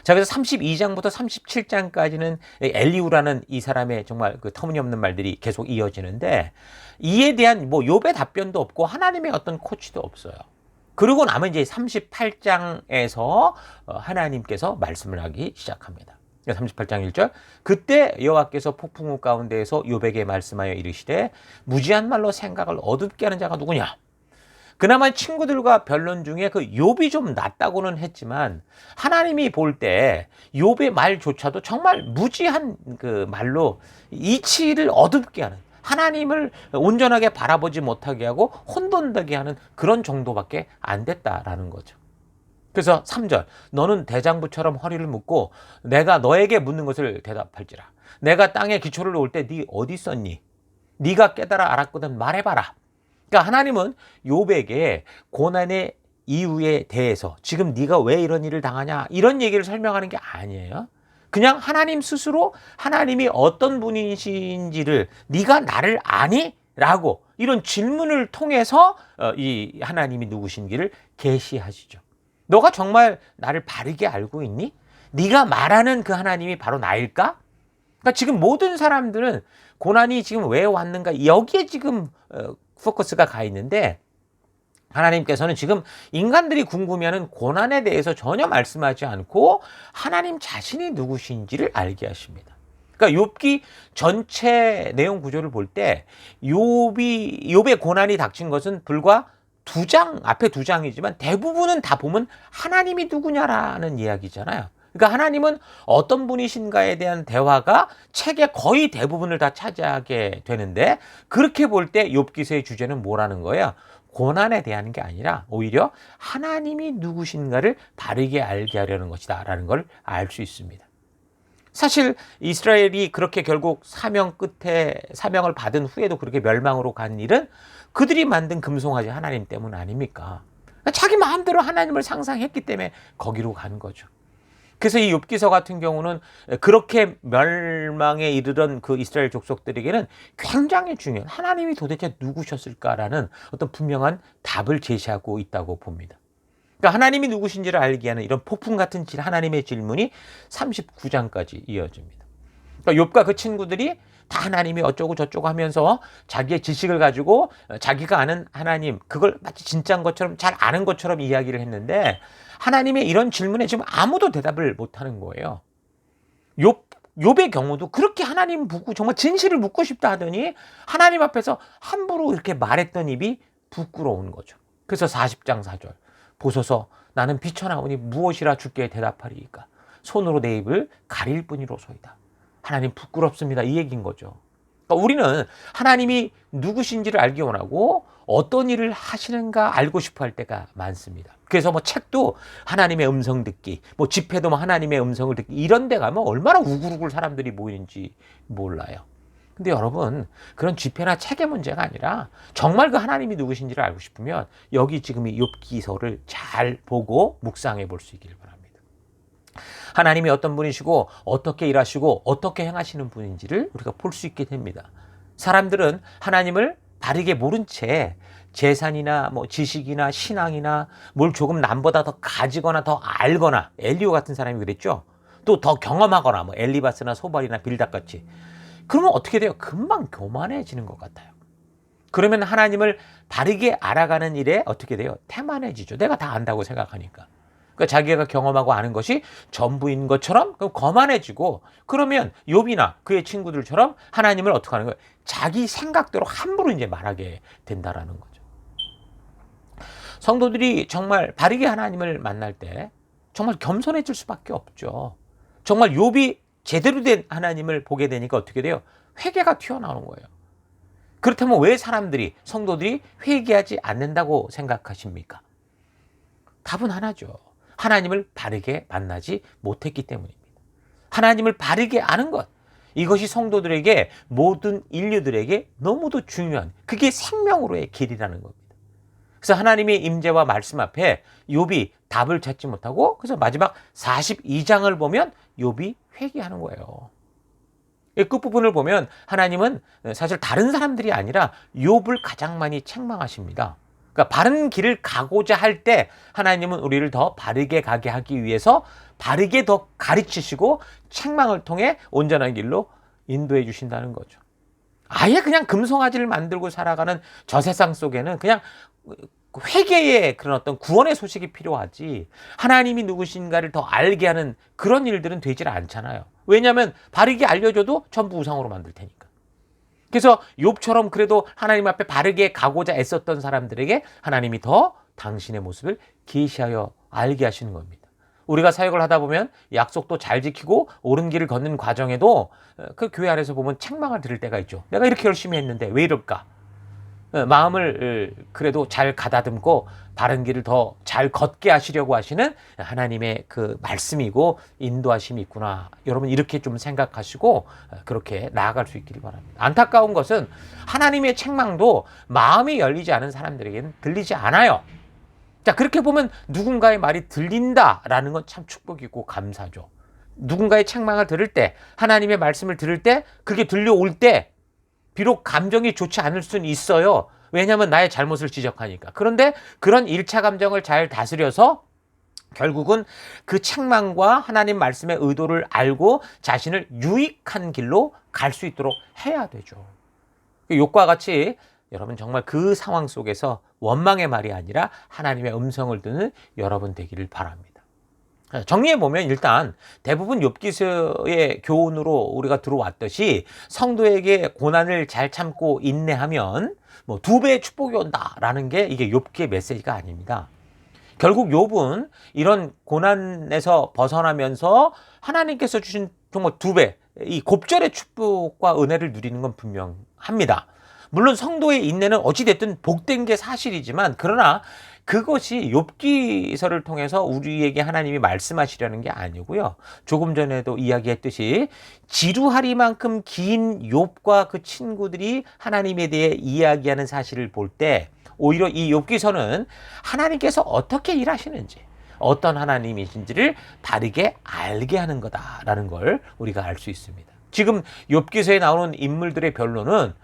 자, 그래서 32장부터 37장까지는 엘리후라는 이 사람의 정말 그 터무니없는 말들이 계속 이어지는데 이에 대한 뭐 욥의 답변도 없고 하나님의 어떤 코치도 없어요. 그러고 나면 이제 38장에서 하나님께서 말씀을 하기 시작합니다. 38장 1절 그때 여호와께서 폭풍우 가운데에서 욥에게 말씀하여 이르시되 무지한 말로 생각을 어둡게 하는 자가 누구냐. 그나마 친구들과 변론 중에 그 욥이 좀 낫다고는 했지만 하나님이 볼 때 욥의 말조차도 정말 무지한 그 말로 이치를 어둡게 하는 하나님을 온전하게 바라보지 못하게 하고 혼돈되게 하는 그런 정도밖에 안 됐다라는 거죠. 그래서 3절 너는 대장부처럼 허리를 묶고 내가 너에게 묻는 것을 대답할지라. 내가 땅에 기초를 놓을 때 네 어디 있었니? 네가 깨달아 알았거든 말해봐라. 그러니까 하나님은 욥에게 고난의 이유에 대해서 지금 네가 왜 이런 일을 당하냐 이런 얘기를 설명하는 게 아니에요. 그냥 하나님 스스로 하나님이 어떤 분이신지를 네가 나를 아니? 라고 이런 질문을 통해서 이 하나님이 누구신지를 계시하시죠. 너가 정말 나를 바르게 알고 있니? 네가 말하는 그 하나님이 바로 나일까? 그러니까 지금 모든 사람들은 고난이 지금 왜 왔는가 여기에 지금 포커스가 가 있는데 하나님께서는 지금 인간들이 궁금해하는 고난에 대해서 전혀 말씀하지 않고 하나님 자신이 누구신지를 알게 하십니다. 그러니까 욥기 전체 내용 구조를 볼 때 욥의 고난이 닥친 것은 불과 앞에 두 장이지만 대부분은 다 보면 하나님이 누구냐라는 이야기잖아요. 그러니까 하나님은 어떤 분이신가에 대한 대화가 책의 거의 대부분을 다 차지하게 되는데 그렇게 볼 때 욥기서의 주제는 뭐라는 거예요? 고난에 대한 게 아니라 오히려 하나님이 누구신가를 바르게 알게 하려는 것이다 라는 걸 알 수 있습니다. 사실 이스라엘이 그렇게 결국 사명을 받은 후에도 그렇게 멸망으로 간 일은 그들이 만든 금송아지 하나님 때문 아닙니까? 그러니까 자기 마음대로 하나님을 상상했기 때문에 거기로 간 거죠. 그래서 이 욥기서 같은 경우는 그렇게 멸망에 이르던 그 이스라엘 족속들에게는 굉장히 중요한 하나님이 도대체 누구셨을까라는 어떤 분명한 답을 제시하고 있다고 봅니다. 그러니까 하나님이 누구신지를 알게 하는 이런 폭풍 같은 하나님의 질문이 39장까지 이어집니다. 그러니까 욥과 그 친구들이 다 하나님이 어쩌고 저쩌고 하면서 자기의 지식을 가지고 자기가 아는 하나님 그걸 마치 진짜인 것처럼 잘 아는 것처럼 이야기를 했는데 하나님의 이런 질문에 지금 아무도 대답을 못하는 거예요. 욥의 경우도 그렇게 하나님 묻고 정말 진실을 묻고 싶다 하더니 하나님 앞에서 함부로 이렇게 말했던 입이 부끄러운 거죠. 그래서 40장 4절 보소서 나는 비쳐나오니 무엇이라 주께 대답하리이까 손으로 내 입을 가릴 뿐이로소이다. 하나님 부끄럽습니다. 이 얘기인 거죠. 그러니까 우리는 하나님이 누구신지를 알기 원하고 어떤 일을 하시는가 알고 싶어 할 때가 많습니다. 그래서 뭐 책도 하나님의 음성 듣기, 뭐 집회도 뭐 하나님의 음성을 듣기 이런 데 가면 얼마나 우글우글 사람들이 모이는지 몰라요. 근데 여러분 그런 집회나 책의 문제가 아니라 정말 그 하나님이 누구신지를 알고 싶으면 여기 지금 이 욥기서를 잘 보고 묵상해 볼 수 있기를 바랍니다. 하나님이 어떤 분이시고 어떻게 일하시고 어떻게 행하시는 분인지를 우리가 볼 수 있게 됩니다. 사람들은 하나님을 바르게 모른 채 재산이나 뭐 지식이나 신앙이나 뭘 조금 남보다 더 가지거나 더 알거나 엘리오 같은 사람이 그랬죠. 또 더 경험하거나 뭐 엘리바스나 소발이나 빌닷 같이 그러면 어떻게 돼요? 금방 교만해지는 것 같아요. 그러면 하나님을 바르게 알아가는 일에 어떻게 돼요? 태만해지죠. 내가 다 안다고 생각하니까. 그러니까 자기가 경험하고 아는 것이 전부인 것처럼 거만해지고 그러면 욥이나 그의 친구들처럼 하나님을 어떻게 하는 거예요? 자기 생각대로 함부로 이제 말하게 된다라는 거죠. 성도들이 정말 바르게 하나님을 만날 때 정말 겸손해질 수밖에 없죠. 정말 욥이 제대로 된 하나님을 보게 되니까 어떻게 돼요? 회개가 튀어나오는 거예요. 그렇다면 왜 사람들이, 성도들이 회개하지 않는다고 생각하십니까? 답은 하나죠. 하나님을 바르게 만나지 못했기 때문입니다. 하나님을 바르게 아는 것, 이것이 성도들에게, 모든 인류들에게 너무도 중요한, 그게 생명으로의 길이라는 겁니다. 그래서 하나님의 임재와 말씀 앞에 욥이 답을 찾지 못하고, 그래서 마지막 42장을 보면 욥이 회개하는 거예요. 이 끝부분을 보면 하나님은 사실 다른 사람들이 아니라 욥을 가장 많이 책망하십니다. 그러니까 바른 길을 가고자 할 때 하나님은 우리를 더 바르게 가게 하기 위해서 바르게 더 가르치시고 책망을 통해 온전한 길로 인도해 주신다는 거죠. 아예 그냥 금송아지를 만들고 살아가는 저 세상 속에는 그냥 회개의 그런 어떤 구원의 소식이 필요하지, 하나님이 누구신가를 더 알게 하는 그런 일들은 되질 않잖아요. 왜냐하면 바르게 알려줘도 전부 우상으로 만들 테니까. 그래서 욥처럼 그래도 하나님 앞에 바르게 가고자 애썼던 사람들에게 하나님이 더 당신의 모습을 계시하여 알게 하시는 겁니다. 우리가 사역을 하다 보면 약속도 잘 지키고 옳은 길을 걷는 과정에도 그 교회 안에서 보면 책망을 들을 때가 있죠. 내가 이렇게 열심히 했는데 왜 이럴까? 마음을 그래도 잘 가다듬고 바른 길을 더 잘 걷게 하시려고 하시는 하나님의 그 말씀이고 인도하심이 있구나. 여러분 이렇게 좀 생각하시고 그렇게 나아갈 수 있기를 바랍니다. 안타까운 것은 하나님의 책망도 마음이 열리지 않은 사람들에게는 들리지 않아요. 자, 그렇게 보면 누군가의 말이 들린다라는 건 참 축복이고 감사죠. 누군가의 책망을 들을 때, 하나님의 말씀을 들을 때, 그게 들려올 때 비록 감정이 좋지 않을 수는 있어요. 왜냐하면 나의 잘못을 지적하니까. 그런데 그런 1차 감정을 잘 다스려서 결국은 그 책망과 하나님 말씀의 의도를 알고 자신을 유익한 길로 갈 수 있도록 해야 되죠. 욥과 같이 여러분 정말 그 상황 속에서 원망의 말이 아니라 하나님의 음성을 듣는 여러분 되기를 바랍니다. 정리해보면 일단 대부분 욥기서의 교훈으로 우리가 들어왔듯이 성도에게 고난을 잘 참고 인내하면 뭐 2배의 축복이 온다라는 게 이게 욥기의 메시지가 아닙니다. 결국 욥은 이런 고난에서 벗어나면서 하나님께서 주신 정말 2배, 이 곱절의 축복과 은혜를 누리는 건 분명합니다. 물론 성도의 인내는 어찌됐든 복된 게 사실이지만, 그러나 그것이 욥기서를 통해서 우리에게 하나님이 말씀하시려는 게 아니고요. 조금 전에도 이야기했듯이 지루하리만큼 긴 욥과 그 친구들이 하나님에 대해 이야기하는 사실을 볼 때 오히려 이 욥기서는 하나님께서 어떻게 일하시는지, 어떤 하나님이신지를 바르게 알게 하는 거다라는 걸 우리가 알 수 있습니다. 지금 욥기서에 나오는 인물들의 변론은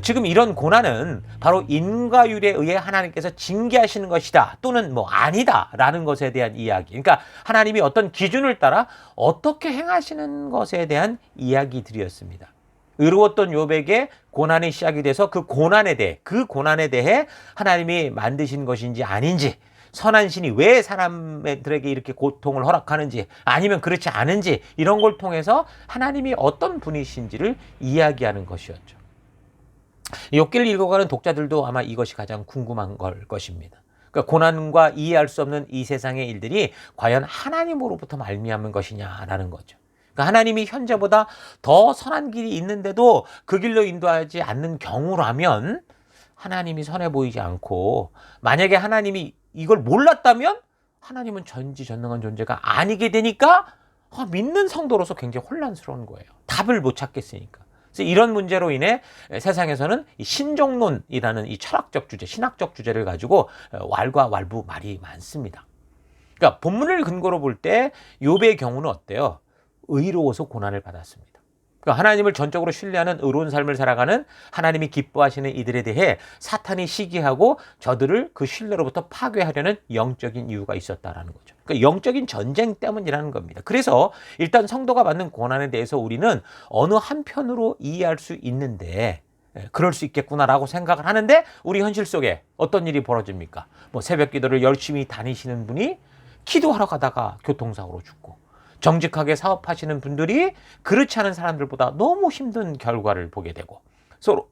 지금 이런 고난은 바로 인과율에 의해 하나님께서 징계하시는 것이다, 또는 뭐 아니다라는 것에 대한 이야기. 그러니까 하나님이 어떤 기준을 따라 어떻게 행하시는 것에 대한 이야기들이었습니다. 의로웠던 욥에게 고난이 시작이 돼서 그 고난에 대해 하나님이 만드신 것인지 아닌지, 선한 신이 왜 사람들에게 이렇게 고통을 허락하는지, 아니면 그렇지 않은지, 이런 걸 통해서 하나님이 어떤 분이신지를 이야기하는 것이었죠. 욥기를 읽어가는 독자들도 아마 이것이 가장 궁금한 걸 것입니다. 그러니까 고난과 이해할 수 없는 이 세상의 일들이 과연 하나님으로부터 말미암은 것이냐라는 거죠. 그러니까 하나님이 현재보다 더 선한 길이 있는데도 그 길로 인도하지 않는 경우라면 하나님이 선해 보이지 않고, 만약에 하나님이 이걸 몰랐다면 하나님은 전지전능한 존재가 아니게 되니까 믿는 성도로서 굉장히 혼란스러운 거예요. 답을 못 찾겠으니까. 그래서 이런 문제로 인해 세상에서는 이 신종론이라는 이 철학적 주제, 신학적 주제를 가지고 왈가왈부 말이 많습니다. 그러니까 본문을 근거로 볼 때 욥의 경우는 어때요? 의로워서 고난을 받았습니다. 그러니까 하나님을 전적으로 신뢰하는 의로운 삶을 살아가는, 하나님이 기뻐하시는 이들에 대해 사탄이 시기하고 저들을 그 신뢰로부터 파괴하려는 영적인 이유가 있었다라는 거죠. 그러니까 영적인 전쟁 때문이라는 겁니다. 그래서 일단 성도가 받는 고난에 대해서 우리는 어느 한편으로 이해할 수 있는데, 그럴 수 있겠구나라고 생각을 하는데, 우리 현실 속에 어떤 일이 벌어집니까? 뭐 새벽 기도를 열심히 다니시는 분이 기도하러 가다가 교통사고로 죽고, 정직하게 사업하시는 분들이 그렇지 않은 사람들보다 너무 힘든 결과를 보게 되고, 서로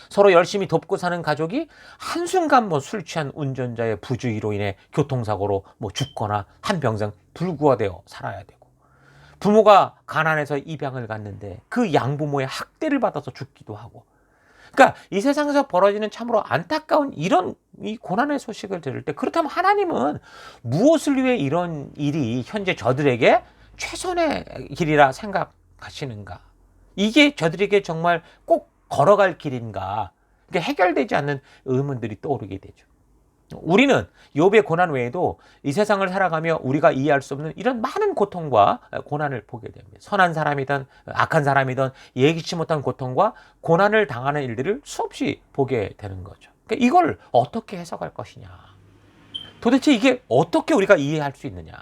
서로 열심히 돕고 사는 가족이 한순간 뭐 술 취한 운전자의 부주의로 인해 교통사고로 뭐 죽거나 한평생 불구화되어 살아야 되고, 부모가 가난해서 입양을 갔는데 그 양부모의 학대를 받아서 죽기도 하고, 그러니까 이 세상에서 벌어지는 참으로 안타까운 이런 이 고난의 소식을 들을 때, 그렇다면 하나님은 무엇을 위해 이런 일이 현재 저들에게 최선의 길이라 생각하시는가? 이게 저들에게 정말 꼭 걸어갈 길인가? 이게 해결되지 않는 의문들이 떠오르게 되죠. 우리는 욥의 고난 외에도 이 세상을 살아가며 우리가 이해할 수 없는 이런 많은 고통과 고난을 보게 됩니다. 선한 사람이든 악한 사람이든 예기치 못한 고통과 고난을 당하는 일들을 수없이 보게 되는 거죠. 그러니까 이걸 어떻게 해석할 것이냐? 도대체 이게 어떻게 우리가 이해할 수 있느냐?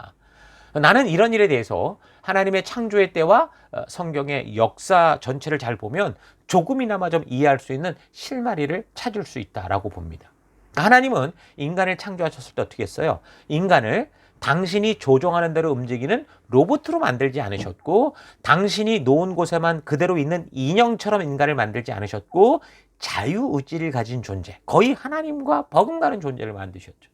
나는 이런 일에 대해서 하나님의 창조의 때와 성경의 역사 전체를 잘 보면 조금이나마 좀 이해할 수 있는 실마리를 찾을 수 있다라고 봅니다. 하나님은 인간을 창조하셨을 때 어떻게 했어요? 인간을 당신이 조종하는 대로 움직이는 로봇으로 만들지 않으셨고, 당신이 놓은 곳에만 그대로 있는 인형처럼 인간을 만들지 않으셨고, 자유의지를 가진 존재, 거의 하나님과 버금가는 존재를 만드셨죠.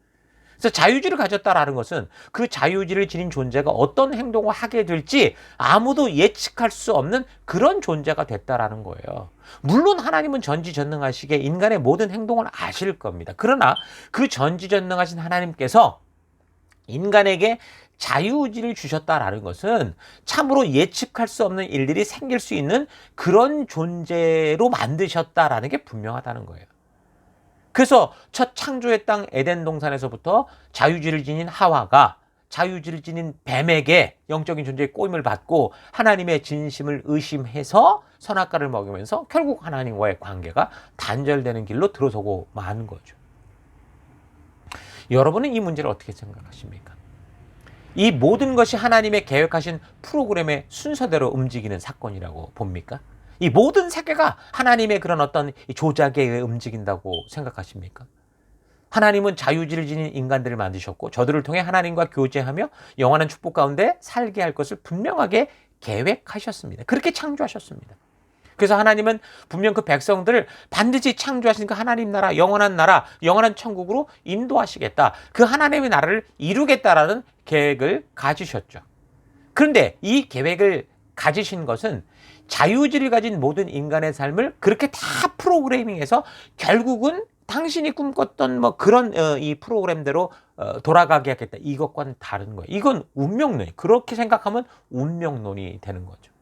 그래서 자유의지를 가졌다라는 것은 그 자유의지를 지닌 존재가 어떤 행동을 하게 될지 아무도 예측할 수 없는 그런 존재가 됐다라는 거예요. 물론 하나님은 전지전능하시기에 인간의 모든 행동을 아실 겁니다. 그러나 그 전지전능하신 하나님께서 인간에게 자유의지를 주셨다라는 것은 참으로 예측할 수 없는 일들이 생길 수 있는 그런 존재로 만드셨다라는 게 분명하다는 거예요. 그래서 첫 창조의 땅 에덴 동산에서부터 자유의지를 지닌 하와가 자유의지를 지닌 뱀에게 영적인 존재의 꼬임을 받고 하나님의 진심을 의심해서 선악과를 먹으면서 결국 하나님과의 관계가 단절되는 길로 들어서고 마는 거죠. 여러분은 이 문제를 어떻게 생각하십니까? 이 모든 것이 하나님의 계획하신 프로그램의 순서대로 움직이는 사건이라고 봅니까? 이 모든 세계가 하나님의 그런 어떤 조작에 의해 움직인다고 생각하십니까? 하나님은 자유의지를 지닌 인간들을 만드셨고 저들을 통해 하나님과 교제하며 영원한 축복 가운데 살게 할 것을 분명하게 계획하셨습니다. 그렇게 창조하셨습니다. 그래서 하나님은 분명 그 백성들을 반드시 창조하신 그 하나님 나라, 영원한 천국으로 인도하시겠다. 그 하나님의 나라를 이루겠다라는 계획을 가지셨죠. 그런데 이 계획을 가지신 것은 자유의지를 가진 모든 인간의 삶을 그렇게 다 프로그래밍해서 결국은 당신이 꿈꿨던 뭐 그런 이 프로그램대로 돌아가게 하겠다. 이것과는 다른 거예요. 이건 운명론이. 그렇게 생각하면 운명론이 되는 거죠.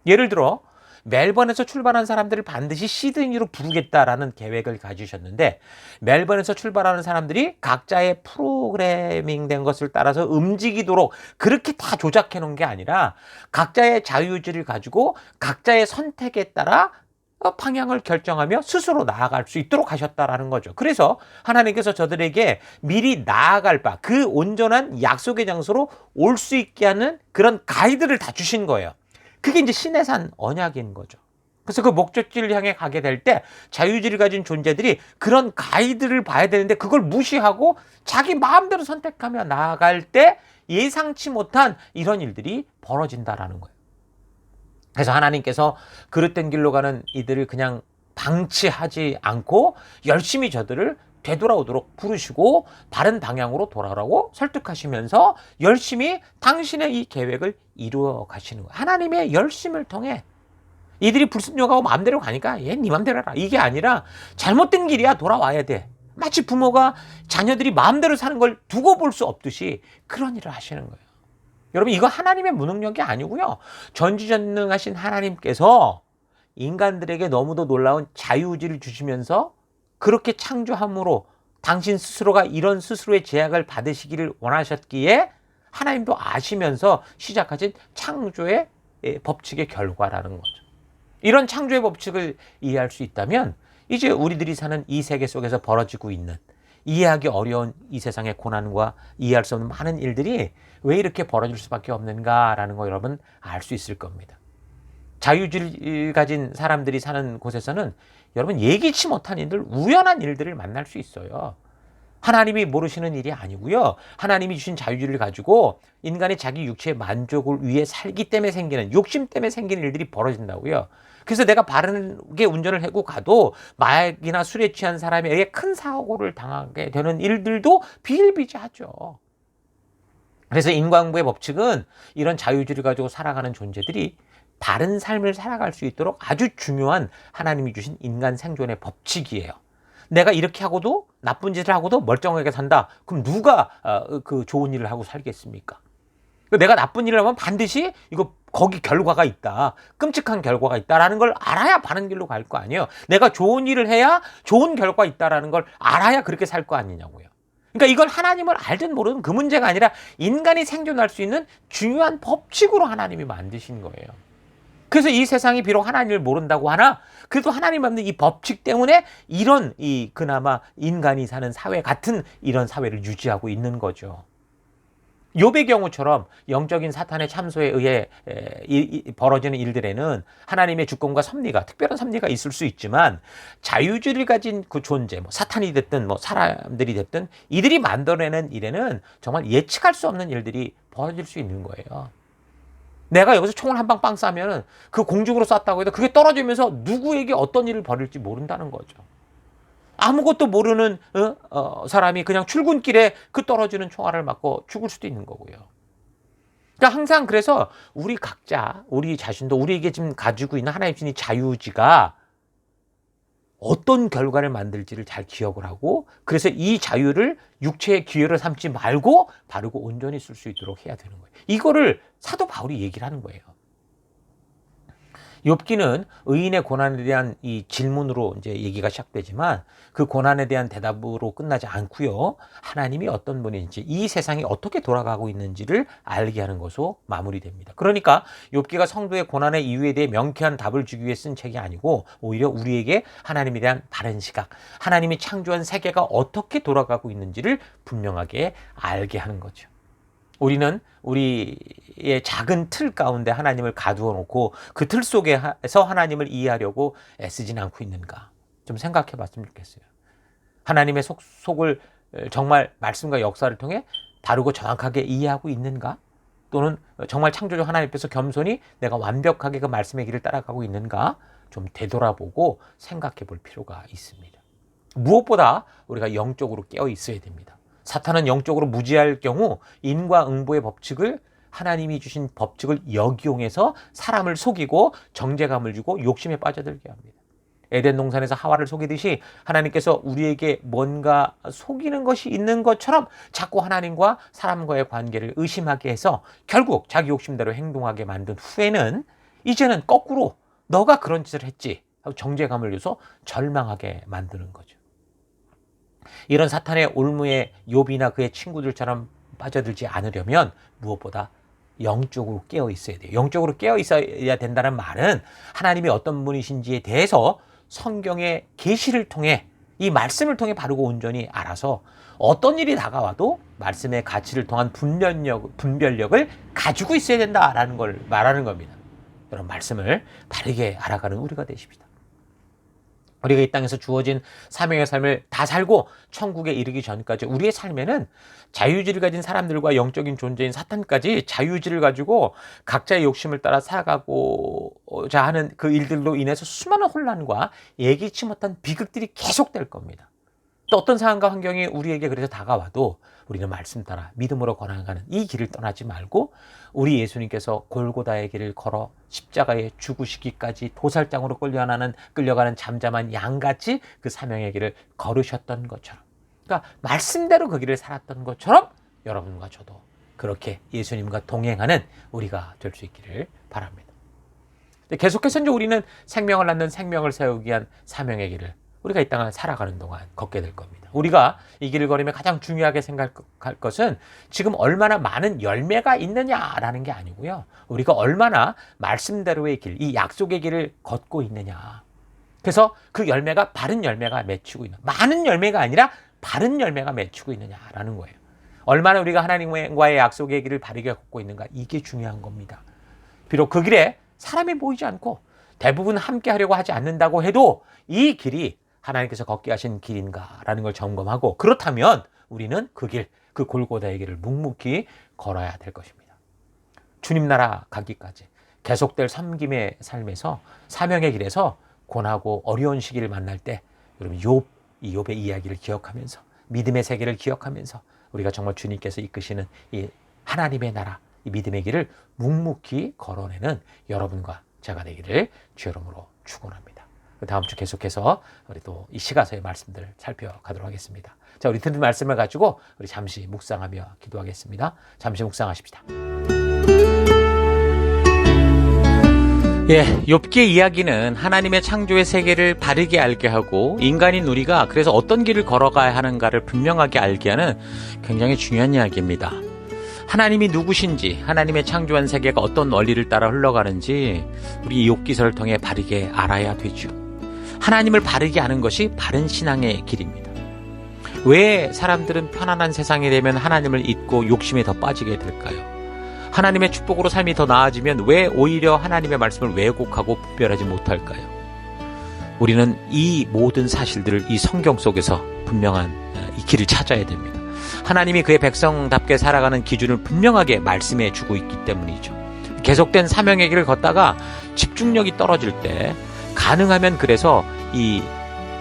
예를 들어 멜번에서 출발한 사람들을 반드시 시드니로 부르겠다라는 계획을 가지셨는데, 멜번에서 출발하는 사람들이 각자의 프로그래밍된 것을 따라서 움직이도록 그렇게 다 조작해 놓은 게 아니라 각자의 자유의지를 가지고 각자의 선택에 따라 방향을 결정하며 스스로 나아갈 수 있도록 하셨다라는 거죠. 그래서 하나님께서 저들에게 미리 나아갈 바, 그 온전한 약속의 장소로 올 수 있게 하는 그런 가이드를 다 주신 거예요. 그게 이제 시내산 언약인 거죠. 그래서 그 목적지를 향해 가게 될 때 자유의지를 가진 존재들이 그런 가이드를 봐야 되는데 그걸 무시하고 자기 마음대로 선택하며 나아갈 때 예상치 못한 이런 일들이 벌어진다라는 거예요. 그래서 하나님께서 그릇된 길로 가는 이들을 그냥 방치하지 않고 열심히 저들을 되돌아오도록 부르시고 바른 방향으로 돌아오라고 설득하시면서 열심히 당신의 이 계획을 이루어 가시는 거예요. 하나님의 열심을 통해 이들이 불순종하고 마음대로 가니까 얘 네 마음대로 해라. 이게 아니라 잘못된 길이야, 돌아와야 돼. 마치 부모가 자녀들이 마음대로 사는 걸 두고 볼 수 없듯이 그런 일을 하시는 거예요. 여러분, 이거 하나님의 무능력이 아니고요. 전지전능하신 하나님께서 인간들에게 너무도 놀라운 자유의지를 주시면서 그렇게 창조함으로 당신 스스로가 이런 스스로의 제약을 받으시기를 원하셨기에 하나님도 아시면서 시작하신 창조의 법칙의 결과라는 거죠. 이런 창조의 법칙을 이해할 수 있다면 이제 우리들이 사는 이 세계 속에서 벌어지고 있는 이해하기 어려운 이 세상의 고난과 이해할 수 없는 많은 일들이 왜 이렇게 벌어질 수밖에 없는가라는 거 여러분 알 수 있을 겁니다. 자유의지를 가진 사람들이 사는 곳에서는 여러분 예기치 못한 일들, 우연한 일들을 만날 수 있어요. 하나님이 모르시는 일이 아니고요. 하나님이 주신 자유를 가지고 인간이 자기 육체의 만족을 위해 살기 때문에 생기는, 욕심 때문에 생기는 일들이 벌어진다고요. 그래서 내가 바르게 운전을 하고 가도 마약이나 술에 취한 사람에 의해 큰 사고를 당하게 되는 일들도 비일비재하죠. 그래서 인과응보의 법칙은 이런 자유주의를 가지고 살아가는 존재들이 바른 삶을 살아갈 수 있도록 아주 중요한 하나님이 주신 인간 생존의 법칙이에요. 내가 이렇게 하고도 나쁜 짓을 하고도 멀쩡하게 산다. 그럼 누가 그 좋은 일을 하고 살겠습니까? 내가 나쁜 일을 하면 반드시 거기 결과가 있다. 끔찍한 결과가 있다라는 걸 알아야 바른 길로 갈 거 아니에요. 내가 좋은 일을 해야 좋은 결과 있다라는 걸 알아야 그렇게 살 거 아니냐고요. 그러니까 이걸 하나님을 알든 모르든 그 문제가 아니라 인간이 생존할 수 있는 중요한 법칙으로 하나님이 만드신 거예요. 그래서 이 세상이 비록 하나님을 모른다고 하나 그래도 하나님 만든 이 법칙 때문에 이런 그나마 인간이 사는 사회 같은 이런 사회를 유지하고 있는 거죠. 욥의 경우처럼 영적인 사탄의 참소에 의해 벌어지는 일들에는 하나님의 주권과 섭리가, 특별한 섭리가 있을 수 있지만 자유주의를 가진 그 존재, 사탄이 됐든 사람들이 됐든 이들이 만들어내는 일에는 정말 예측할 수 없는 일들이 벌어질 수 있는 거예요. 내가 여기서 총을 한 방 빵 쏴면은 그 공중으로 쐈다고 해도 그게 떨어지면서 누구에게 어떤 일을 벌일지 모른다는 거죠. 아무것도 모르는 사람이 그냥 출근길에 그 떨어지는 총알을 맞고 죽을 수도 있는 거고요. 그러니까 항상 그래서 우리 각자, 우리 자신도 우리에게 지금 가지고 있는 하나님 주신 자유의지가 어떤 결과를 만들지를 잘 기억을 하고 그래서 이 자유를 육체의 기회를 삼지 말고 바르고 온전히 쓸 수 있도록 해야 되는 거예요. 이거를 사도 바울이 얘기를 하는 거예요. 욥기는 의인의 고난에 대한 이 질문으로 이제 얘기가 시작되지만 그 고난에 대한 대답으로 끝나지 않고요. 하나님이 어떤 분인지 이 세상이 어떻게 돌아가고 있는지를 알게 하는 것으로 마무리됩니다. 그러니까 욥기가 성도의 고난의 이유에 대해 명쾌한 답을 주기 위해 쓴 책이 아니고 오히려 우리에게 하나님에 대한 바른 시각, 하나님이 창조한 세계가 어떻게 돌아가고 있는지를 분명하게 알게 하는 거죠. 우리는 우리의 작은 틀 가운데 하나님을 가두어 놓고 그 틀 속에서 하나님을 이해하려고 애쓰진 않고 있는가 좀 생각해 봤으면 좋겠어요. 하나님의 속을 정말 말씀과 역사를 통해 바르고 정확하게 이해하고 있는가? 또는 정말 창조주 하나님 앞에서 겸손히 내가 완벽하게 그 말씀의 길을 따라가고 있는가? 좀 되돌아보고 생각해 볼 필요가 있습니다. 무엇보다 우리가 영적으로 깨어 있어야 됩니다. 사탄은 영적으로 무지할 경우 인과응보의 법칙을 하나님이 주신 법칙을 역이용해서 사람을 속이고 정죄감을 주고 욕심에 빠져들게 합니다. 에덴 동산에서 하와를 속이듯이 하나님께서 우리에게 뭔가 속이는 것이 있는 것처럼 자꾸 하나님과 사람과의 관계를 의심하게 해서 결국 자기 욕심대로 행동하게 만든 후에는 이제는 거꾸로 너가 그런 짓을 했지 하고 정죄감을 줘서 절망하게 만드는 거죠. 이런 사탄의 올무에 욥이나 그의 친구들처럼 빠져들지 않으려면 무엇보다 영적으로 깨어 있어야 돼요. 영적으로 깨어 있어야 된다는 말은 하나님이 어떤 분이신지에 대해서 성경의 계시를 통해 이 말씀을 통해 바르고 온전히 알아서 어떤 일이 다가와도 말씀의 가치를 통한 분별력을 가지고 있어야 된다라는 걸 말하는 겁니다. 이런 말씀을 바르게 알아가는 우리가 되십시다. 우리가 이 땅에서 주어진 사명의 삶을 다 살고 천국에 이르기 전까지 우리의 삶에는 자유의지를 가진 사람들과 영적인 존재인 사탄까지 자유의지를 가지고 각자의 욕심을 따라 살아가고자 하는 그 일들로 인해서 수많은 혼란과 예기치 못한 비극들이 계속될 겁니다. 또 어떤 상황과 환경이 우리에게 그래서 다가와도 우리는 말씀 따라 믿음으로 걸어가는 이 길을 떠나지 말고 우리 예수님께서 골고다의 길을 걸어 십자가에 죽으시기까지 도살장으로 끌려가는 잠잠한 양같이 그 사명의 길을 걸으셨던 것처럼, 그러니까 말씀대로 그 길을 살았던 것처럼 여러분과 저도 그렇게 예수님과 동행하는 우리가 될 수 있기를 바랍니다. 계속해서 이제 우리는 생명을 낳는 생명을 세우기 위한 사명의 길을 우리가 이 땅을 살아가는 동안 걷게 될 겁니다. 우리가 이 길을 걸으면 가장 중요하게 생각할 것은 지금 얼마나 많은 열매가 있느냐라는 게 아니고요. 우리가 얼마나 말씀대로의 길, 이 약속의 길을 걷고 있느냐. 그래서 그 열매가 바른 열매가 맺히고 있는, 많은 열매가 아니라 바른 열매가 맺히고 있느냐라는 거예요. 얼마나 우리가 하나님과의 약속의 길을 바르게 걷고 있는가, 이게 중요한 겁니다. 비록 그 길에 사람이 보이지 않고 대부분 함께 하려고 하지 않는다고 해도 이 길이 하나님께서 걷게 하신 길인가라는 걸 점검하고, 그렇다면 우리는 그 길, 그 골고다의 길을 묵묵히 걸어야 될 것입니다. 주님 나라 가기까지 계속될 섬김의 삶에서 사명의 길에서 고난하고 어려운 시기를 만날 때 여러분 이 욥의 이야기를 기억하면서 믿음의 세계를 기억하면서 우리가 정말 주님께서 이끄시는 이 하나님의 나라, 이 믿음의 길을 묵묵히 걸어내는 여러분과 제가 되기를 주의 이름으로 축원합니다. 다음 주 계속해서 우리 또 이 시가서의 말씀들을 살펴가도록 하겠습니다. 자, 우리 듣는 말씀을 가지고 우리 잠시 묵상하며 기도하겠습니다. 잠시 묵상하십시다. 욥기의 이야기는 하나님의 창조의 세계를 바르게 알게 하고 인간인 우리가 그래서 어떤 길을 걸어가야 하는가를 분명하게 알게 하는 굉장히 중요한 이야기입니다. 하나님이 누구신지, 하나님의 창조한 세계가 어떤 원리를 따라 흘러가는지 우리 이 욥기서를 통해 바르게 알아야 되죠. 하나님을 바르게 아는 것이 바른 신앙의 길입니다. 왜 사람들은 편안한 세상이 되면 하나님을 잊고 욕심에 더 빠지게 될까요? 하나님의 축복으로 삶이 더 나아지면 왜 오히려 하나님의 말씀을 왜곡하고 분별하지 못할까요? 우리는 이 모든 사실들을 이 성경 속에서 분명한 이 길을 찾아야 됩니다. 하나님이 그의 백성답게 살아가는 기준을 분명하게 말씀해 주고 있기 때문이죠. 계속된 사명의 길을 걷다가 집중력이 떨어질 때 가능하면 그래서 이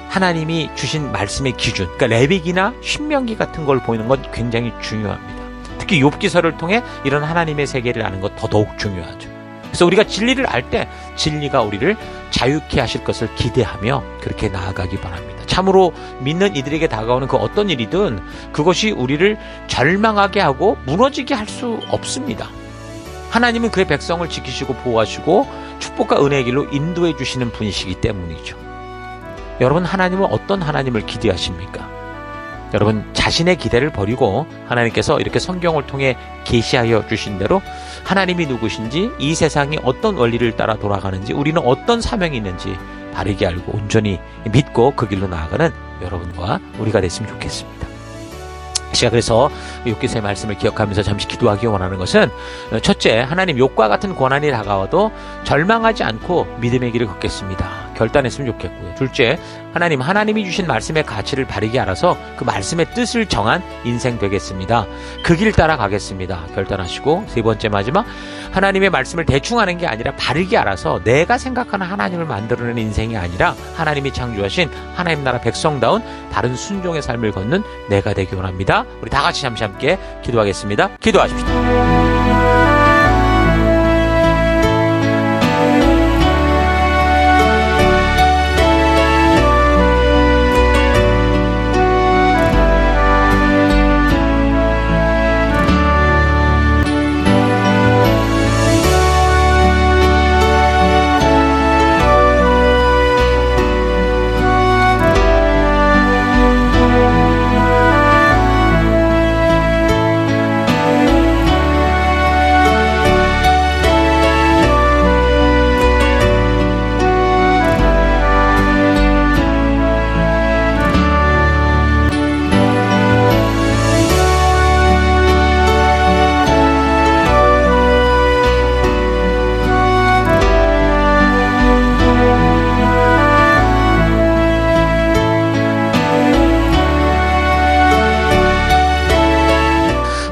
하나님이 주신 말씀의 기준, 그러니까 레위기나 신명기 같은 걸 보이는 건 굉장히 중요합니다. 특히 욥기서를 통해 이런 하나님의 세계를 아는 것 더더욱 중요하죠. 그래서 우리가 진리를 알 때 진리가 우리를 자유케 하실 것을 기대하며 그렇게 나아가기 바랍니다. 참으로 믿는 이들에게 다가오는 그 어떤 일이든 그것이 우리를 절망하게 하고 무너지게 할 수 없습니다. 하나님은 그의 백성을 지키시고 보호하시고 축복과 은혜의 길로 인도해 주시는 분이시기 때문이죠. 여러분, 하나님은 어떤 하나님을 기대하십니까? 여러분, 자신의 기대를 버리고 하나님께서 이렇게 성경을 통해 계시하여 주신 대로 하나님이 누구신지, 이 세상이 어떤 원리를 따라 돌아가는지, 우리는 어떤 사명이 있는지 바르게 알고 온전히 믿고 그 길로 나아가는 여러분과 우리가 됐으면 좋겠습니다. 제가 그래서 욥기서의 말씀을 기억하면서 잠시 기도하기 원하는 것은, 첫째, 하나님, 욥과 같은 고난이 다가와도 절망하지 않고 믿음의 길을 걷겠습니다. 결단했으면 좋겠고요. 둘째, 하나님이 주신 말씀의 가치를 바르게 알아서 그 말씀의 뜻을 정한 인생 되겠습니다. 그 길 따라 가겠습니다. 결단하시고, 세 번째, 마지막, 하나님의 말씀을 대충 하는 게 아니라 바르게 알아서 내가 생각하는 하나님을 만들어내는 인생이 아니라 하나님이 창조하신 하나님 나라 백성다운 바른 순종의 삶을 걷는 내가 되기 원합니다. 우리 다 같이 잠시 함께 기도하겠습니다. 기도하십시다.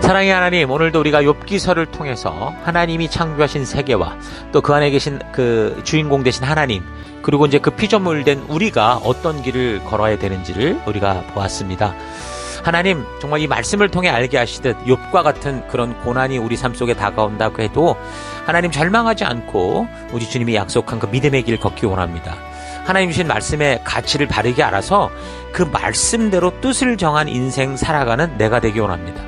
사랑의 하나님, 오늘도 우리가 욥기서를 통해서 하나님이 창조하신 세계와 또 그 안에 계신 그 주인공 되신 하나님, 그리고 이제 그 피조물된 우리가 어떤 길을 걸어야 되는지를 우리가 보았습니다. 하나님, 정말 이 말씀을 통해 알게 하시듯 욥과 같은 그런 고난이 우리 삶 속에 다가온다고 해도 하나님 절망하지 않고 우리 주님이 약속한 그 믿음의 길 걷기 원합니다. 하나님 주신 말씀의 가치를 바르게 알아서 그 말씀대로 뜻을 정한 인생 살아가는 내가 되기 원합니다.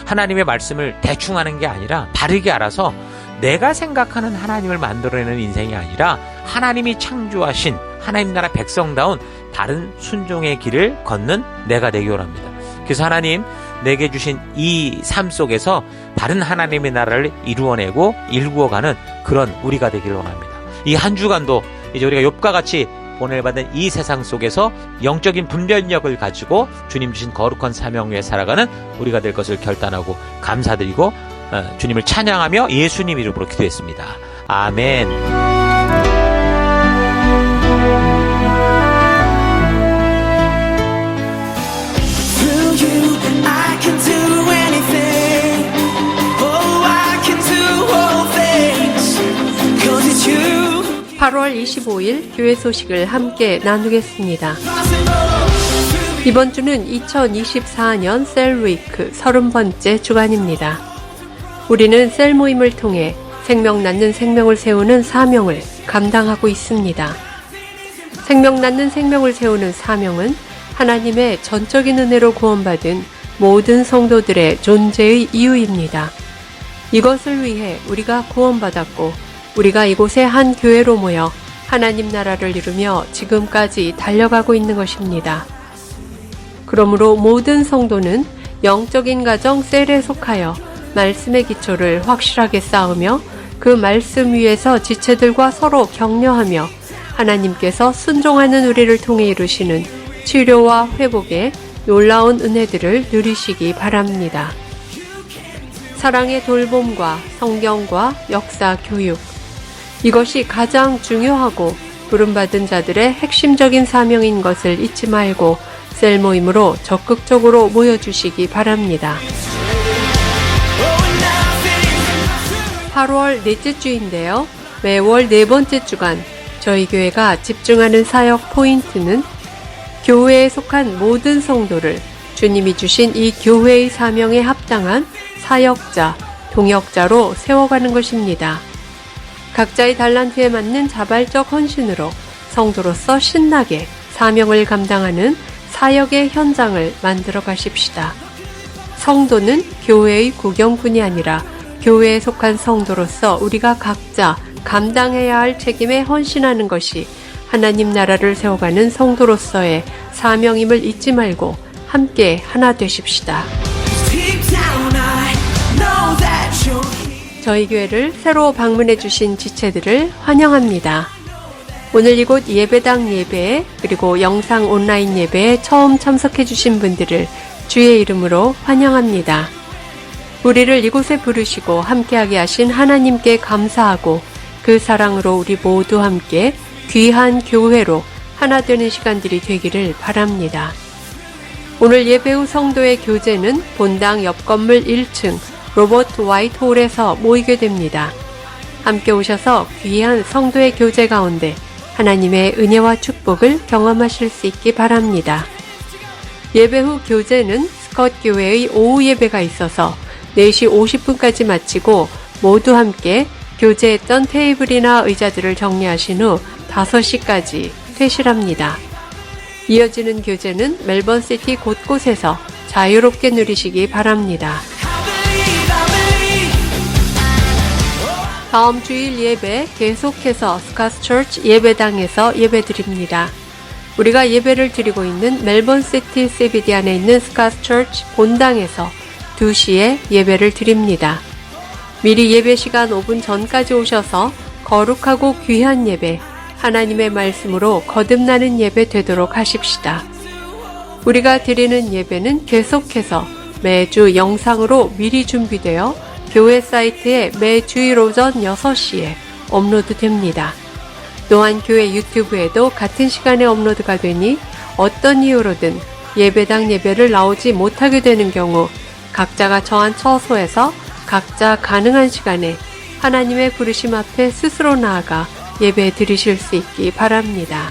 하나님의 말씀을 대충 하는 게 아니라 바르게 알아서 내가 생각하는 하나님을 만들어내는 인생이 아니라 하나님이 창조하신 하나님 나라 백성다운 바른 순종의 길을 걷는 내가 되기 원합니다. 그래서 하나님, 내게 주신 이 삶 속에서 바른 하나님의 나라를 이루어내고 일구어가는 그런 우리가 되기를 원합니다. 이 한 주간도 이제 우리가 욥과 같이 보내받은 이 세상 속에서 영적인 분별력을 가지고 주님 주신 거룩한 사명 위에 살아가는 우리가 될 것을 결단하고 감사드리고 주님을 찬양하며 예수님 이름으로 기도했습니다. 아멘. Through you 8월 25일 교회 소식을 함께 나누겠습니다. 이번 주는 2024년 셀위크 30번째 주간입니다. 우리는 셀 모임을 통해 생명 낳는 생명을 세우는 사명을 감당하고 있습니다. 생명 낳는 생명을 세우는 사명은 하나님의 전적인 은혜로 구원받은 모든 성도들의 존재의 이유입니다. 이것을 위해 우리가 구원받았고 우리가 이곳의 한 교회로 모여 하나님 나라를 이루며 지금까지 달려가고 있는 것입니다. 그러므로 모든 성도는 영적인 가정 셀에 속하여 말씀의 기초를 확실하게 쌓으며 그 말씀 위에서 지체들과 서로 격려하며 하나님께서 순종하는 우리를 통해 이루시는 치료와 회복의 놀라운 은혜들을 누리시기 바랍니다. 사랑의 돌봄과 성경과 역사 교육, 이것이 가장 중요하고 부름받은 자들의 핵심적인 사명인 것을 잊지 말고 셀 모임으로 적극적으로 모여주시기 바랍니다. 8월 넷째 주인데요. 매월 네 번째 주간 저희 교회가 집중하는 사역 포인트는 교회에 속한 모든 성도를 주님이 주신 이 교회의 사명에 합당한 사역자, 동역자로 세워가는 것입니다. 각자의 달란트에 맞는 자발적 헌신으로 성도로서 신나게 사명을 감당하는 사역의 현장을 만들어 가십시다. 성도는 교회의 구경꾼이 아니라 교회에 속한 성도로서 우리가 각자 감당해야 할 책임에 헌신하는 것이 하나님 나라를 세워가는 성도로서의 사명임을 잊지 말고 함께 하나 되십시다. 저희 교회를 새로 방문해 주신 지체들을 환영합니다. 오늘 이곳 예배당 예배에 그리고 영상 온라인 예배에 처음 참석해 주신 분들을 주의 이름으로 환영합니다. 우리를 이곳에 부르시고 함께하게 하신 하나님께 감사하고 그 사랑으로 우리 모두 함께 귀한 교회로 하나 되는 시간들이 되기를 바랍니다. 오늘 예배 후 성도의 교제는 본당 옆 건물 1층 로버트 화이트홀에서 모이게 됩니다. 함께 오셔서 귀한 성도의 교제 가운데 하나님의 은혜와 축복을 경험하실 수 있기 바랍니다. 예배 후 교제는 스컷 교회의 오후 예배가 있어서 4시 50분까지 마치고 모두 함께 교제했던 테이블이나 의자들을 정리하신 후 5시까지 퇴실합니다. 이어지는 교제는 멜번시티 곳곳에서 자유롭게 누리시기 바랍니다. 다음 주일 예배 계속해서 스카스처치 예배당에서 예배드립니다. 우리가 예배를 드리고 있는 멜번시티 CBD 안에 있는 스카스처치 본당에서 2시에 예배를 드립니다. 미리 예배 시간 5분 전까지 오셔서 거룩하고 귀한 예배, 하나님의 말씀으로 거듭나는 예배 되도록 하십시다. 우리가 드리는 예배는 계속해서 매주 영상으로 미리 준비되어 교회 사이트에 매주일 오전 6시에 업로드됩니다. 또한 교회 유튜브에도 같은 시간에 업로드가 되니 어떤 이유로든 예배당 예배를 나오지 못하게 되는 경우 각자가 처한 처소에서 각자 가능한 시간에 하나님의 부르심 앞에 스스로 나아가 예배 드리실 수 있기 바랍니다.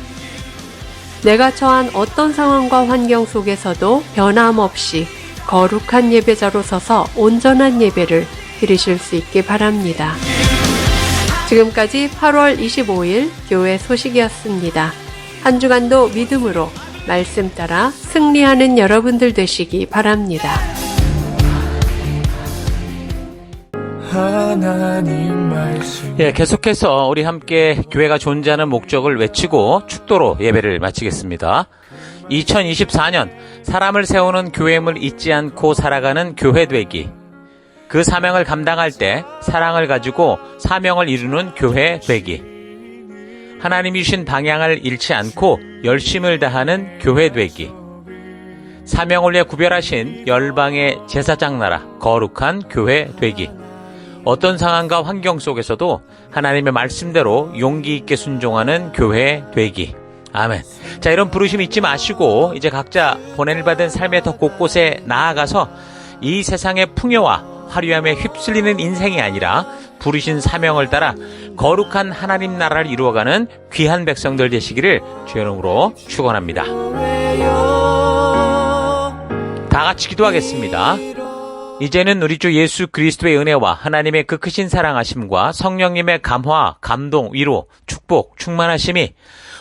내가 처한 어떤 상황과 환경 속에서도 변함없이 거룩한 예배자로 서서 온전한 예배를 드리실 수 있기 바랍니다. 지금까지 8월 25일 교회 소식이었습니다. 한 주간도 믿음으로 말씀 따라 승리하는 여러분들 되시기 바랍니다. 하나님 말씀 계속해서 우리 함께 교회가 존재하는 목적을 외치고 축도로 예배를 마치겠습니다. 2024년 사람을 세우는 교회임을 잊지 않고 살아가는 교회 되기. 그 사명을 감당할 때 사랑을 가지고 사명을 이루는 교회 되기. 하나님이 주신 방향을 잃지 않고 열심을 다하는 교회 되기. 사명을 위해 구별하신 열방의 제사장 나라 거룩한 교회 되기. 어떤 상황과 환경 속에서도 하나님의 말씀대로 용기 있게 순종하는 교회 되기. 아멘. 자, 이런 부르심 잊지 마시고 이제 각자 보냄을 받은 삶의 더 곳곳에 나아가서 이 세상의 풍요와 화려함에 휩쓸리는 인생이 아니라 부르신 사명을 따라 거룩한 하나님 나라를 이루어가는 귀한 백성들 되시기를 주의 이름으로 축원합니다. 다 같이 기도하겠습니다. 이제는 우리 주 예수 그리스도의 은혜와 하나님의 그 크신 사랑하심과 성령님의 감화, 감동, 위로, 축복, 충만하심이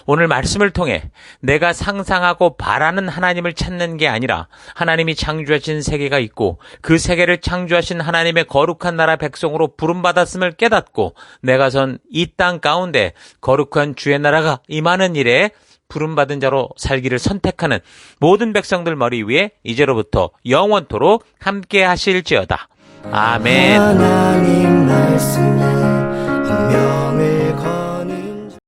오늘 말씀을 통해 내가 상상하고 바라는 하나님을 찾는 게 아니라 하나님이 창조하신 세계가 있고 그 세계를 창조하신 하나님의 거룩한 나라 백성으로 부름받았음을 깨닫고 내가 선 이 땅 가운데 거룩한 주의 나라가 임하는 일에 부름받은 자로 살기를 선택하는 모든 백성들 머리 위에 이제로부터 영원토록 함께 하실지어다. 아멘. 하나님 말씀이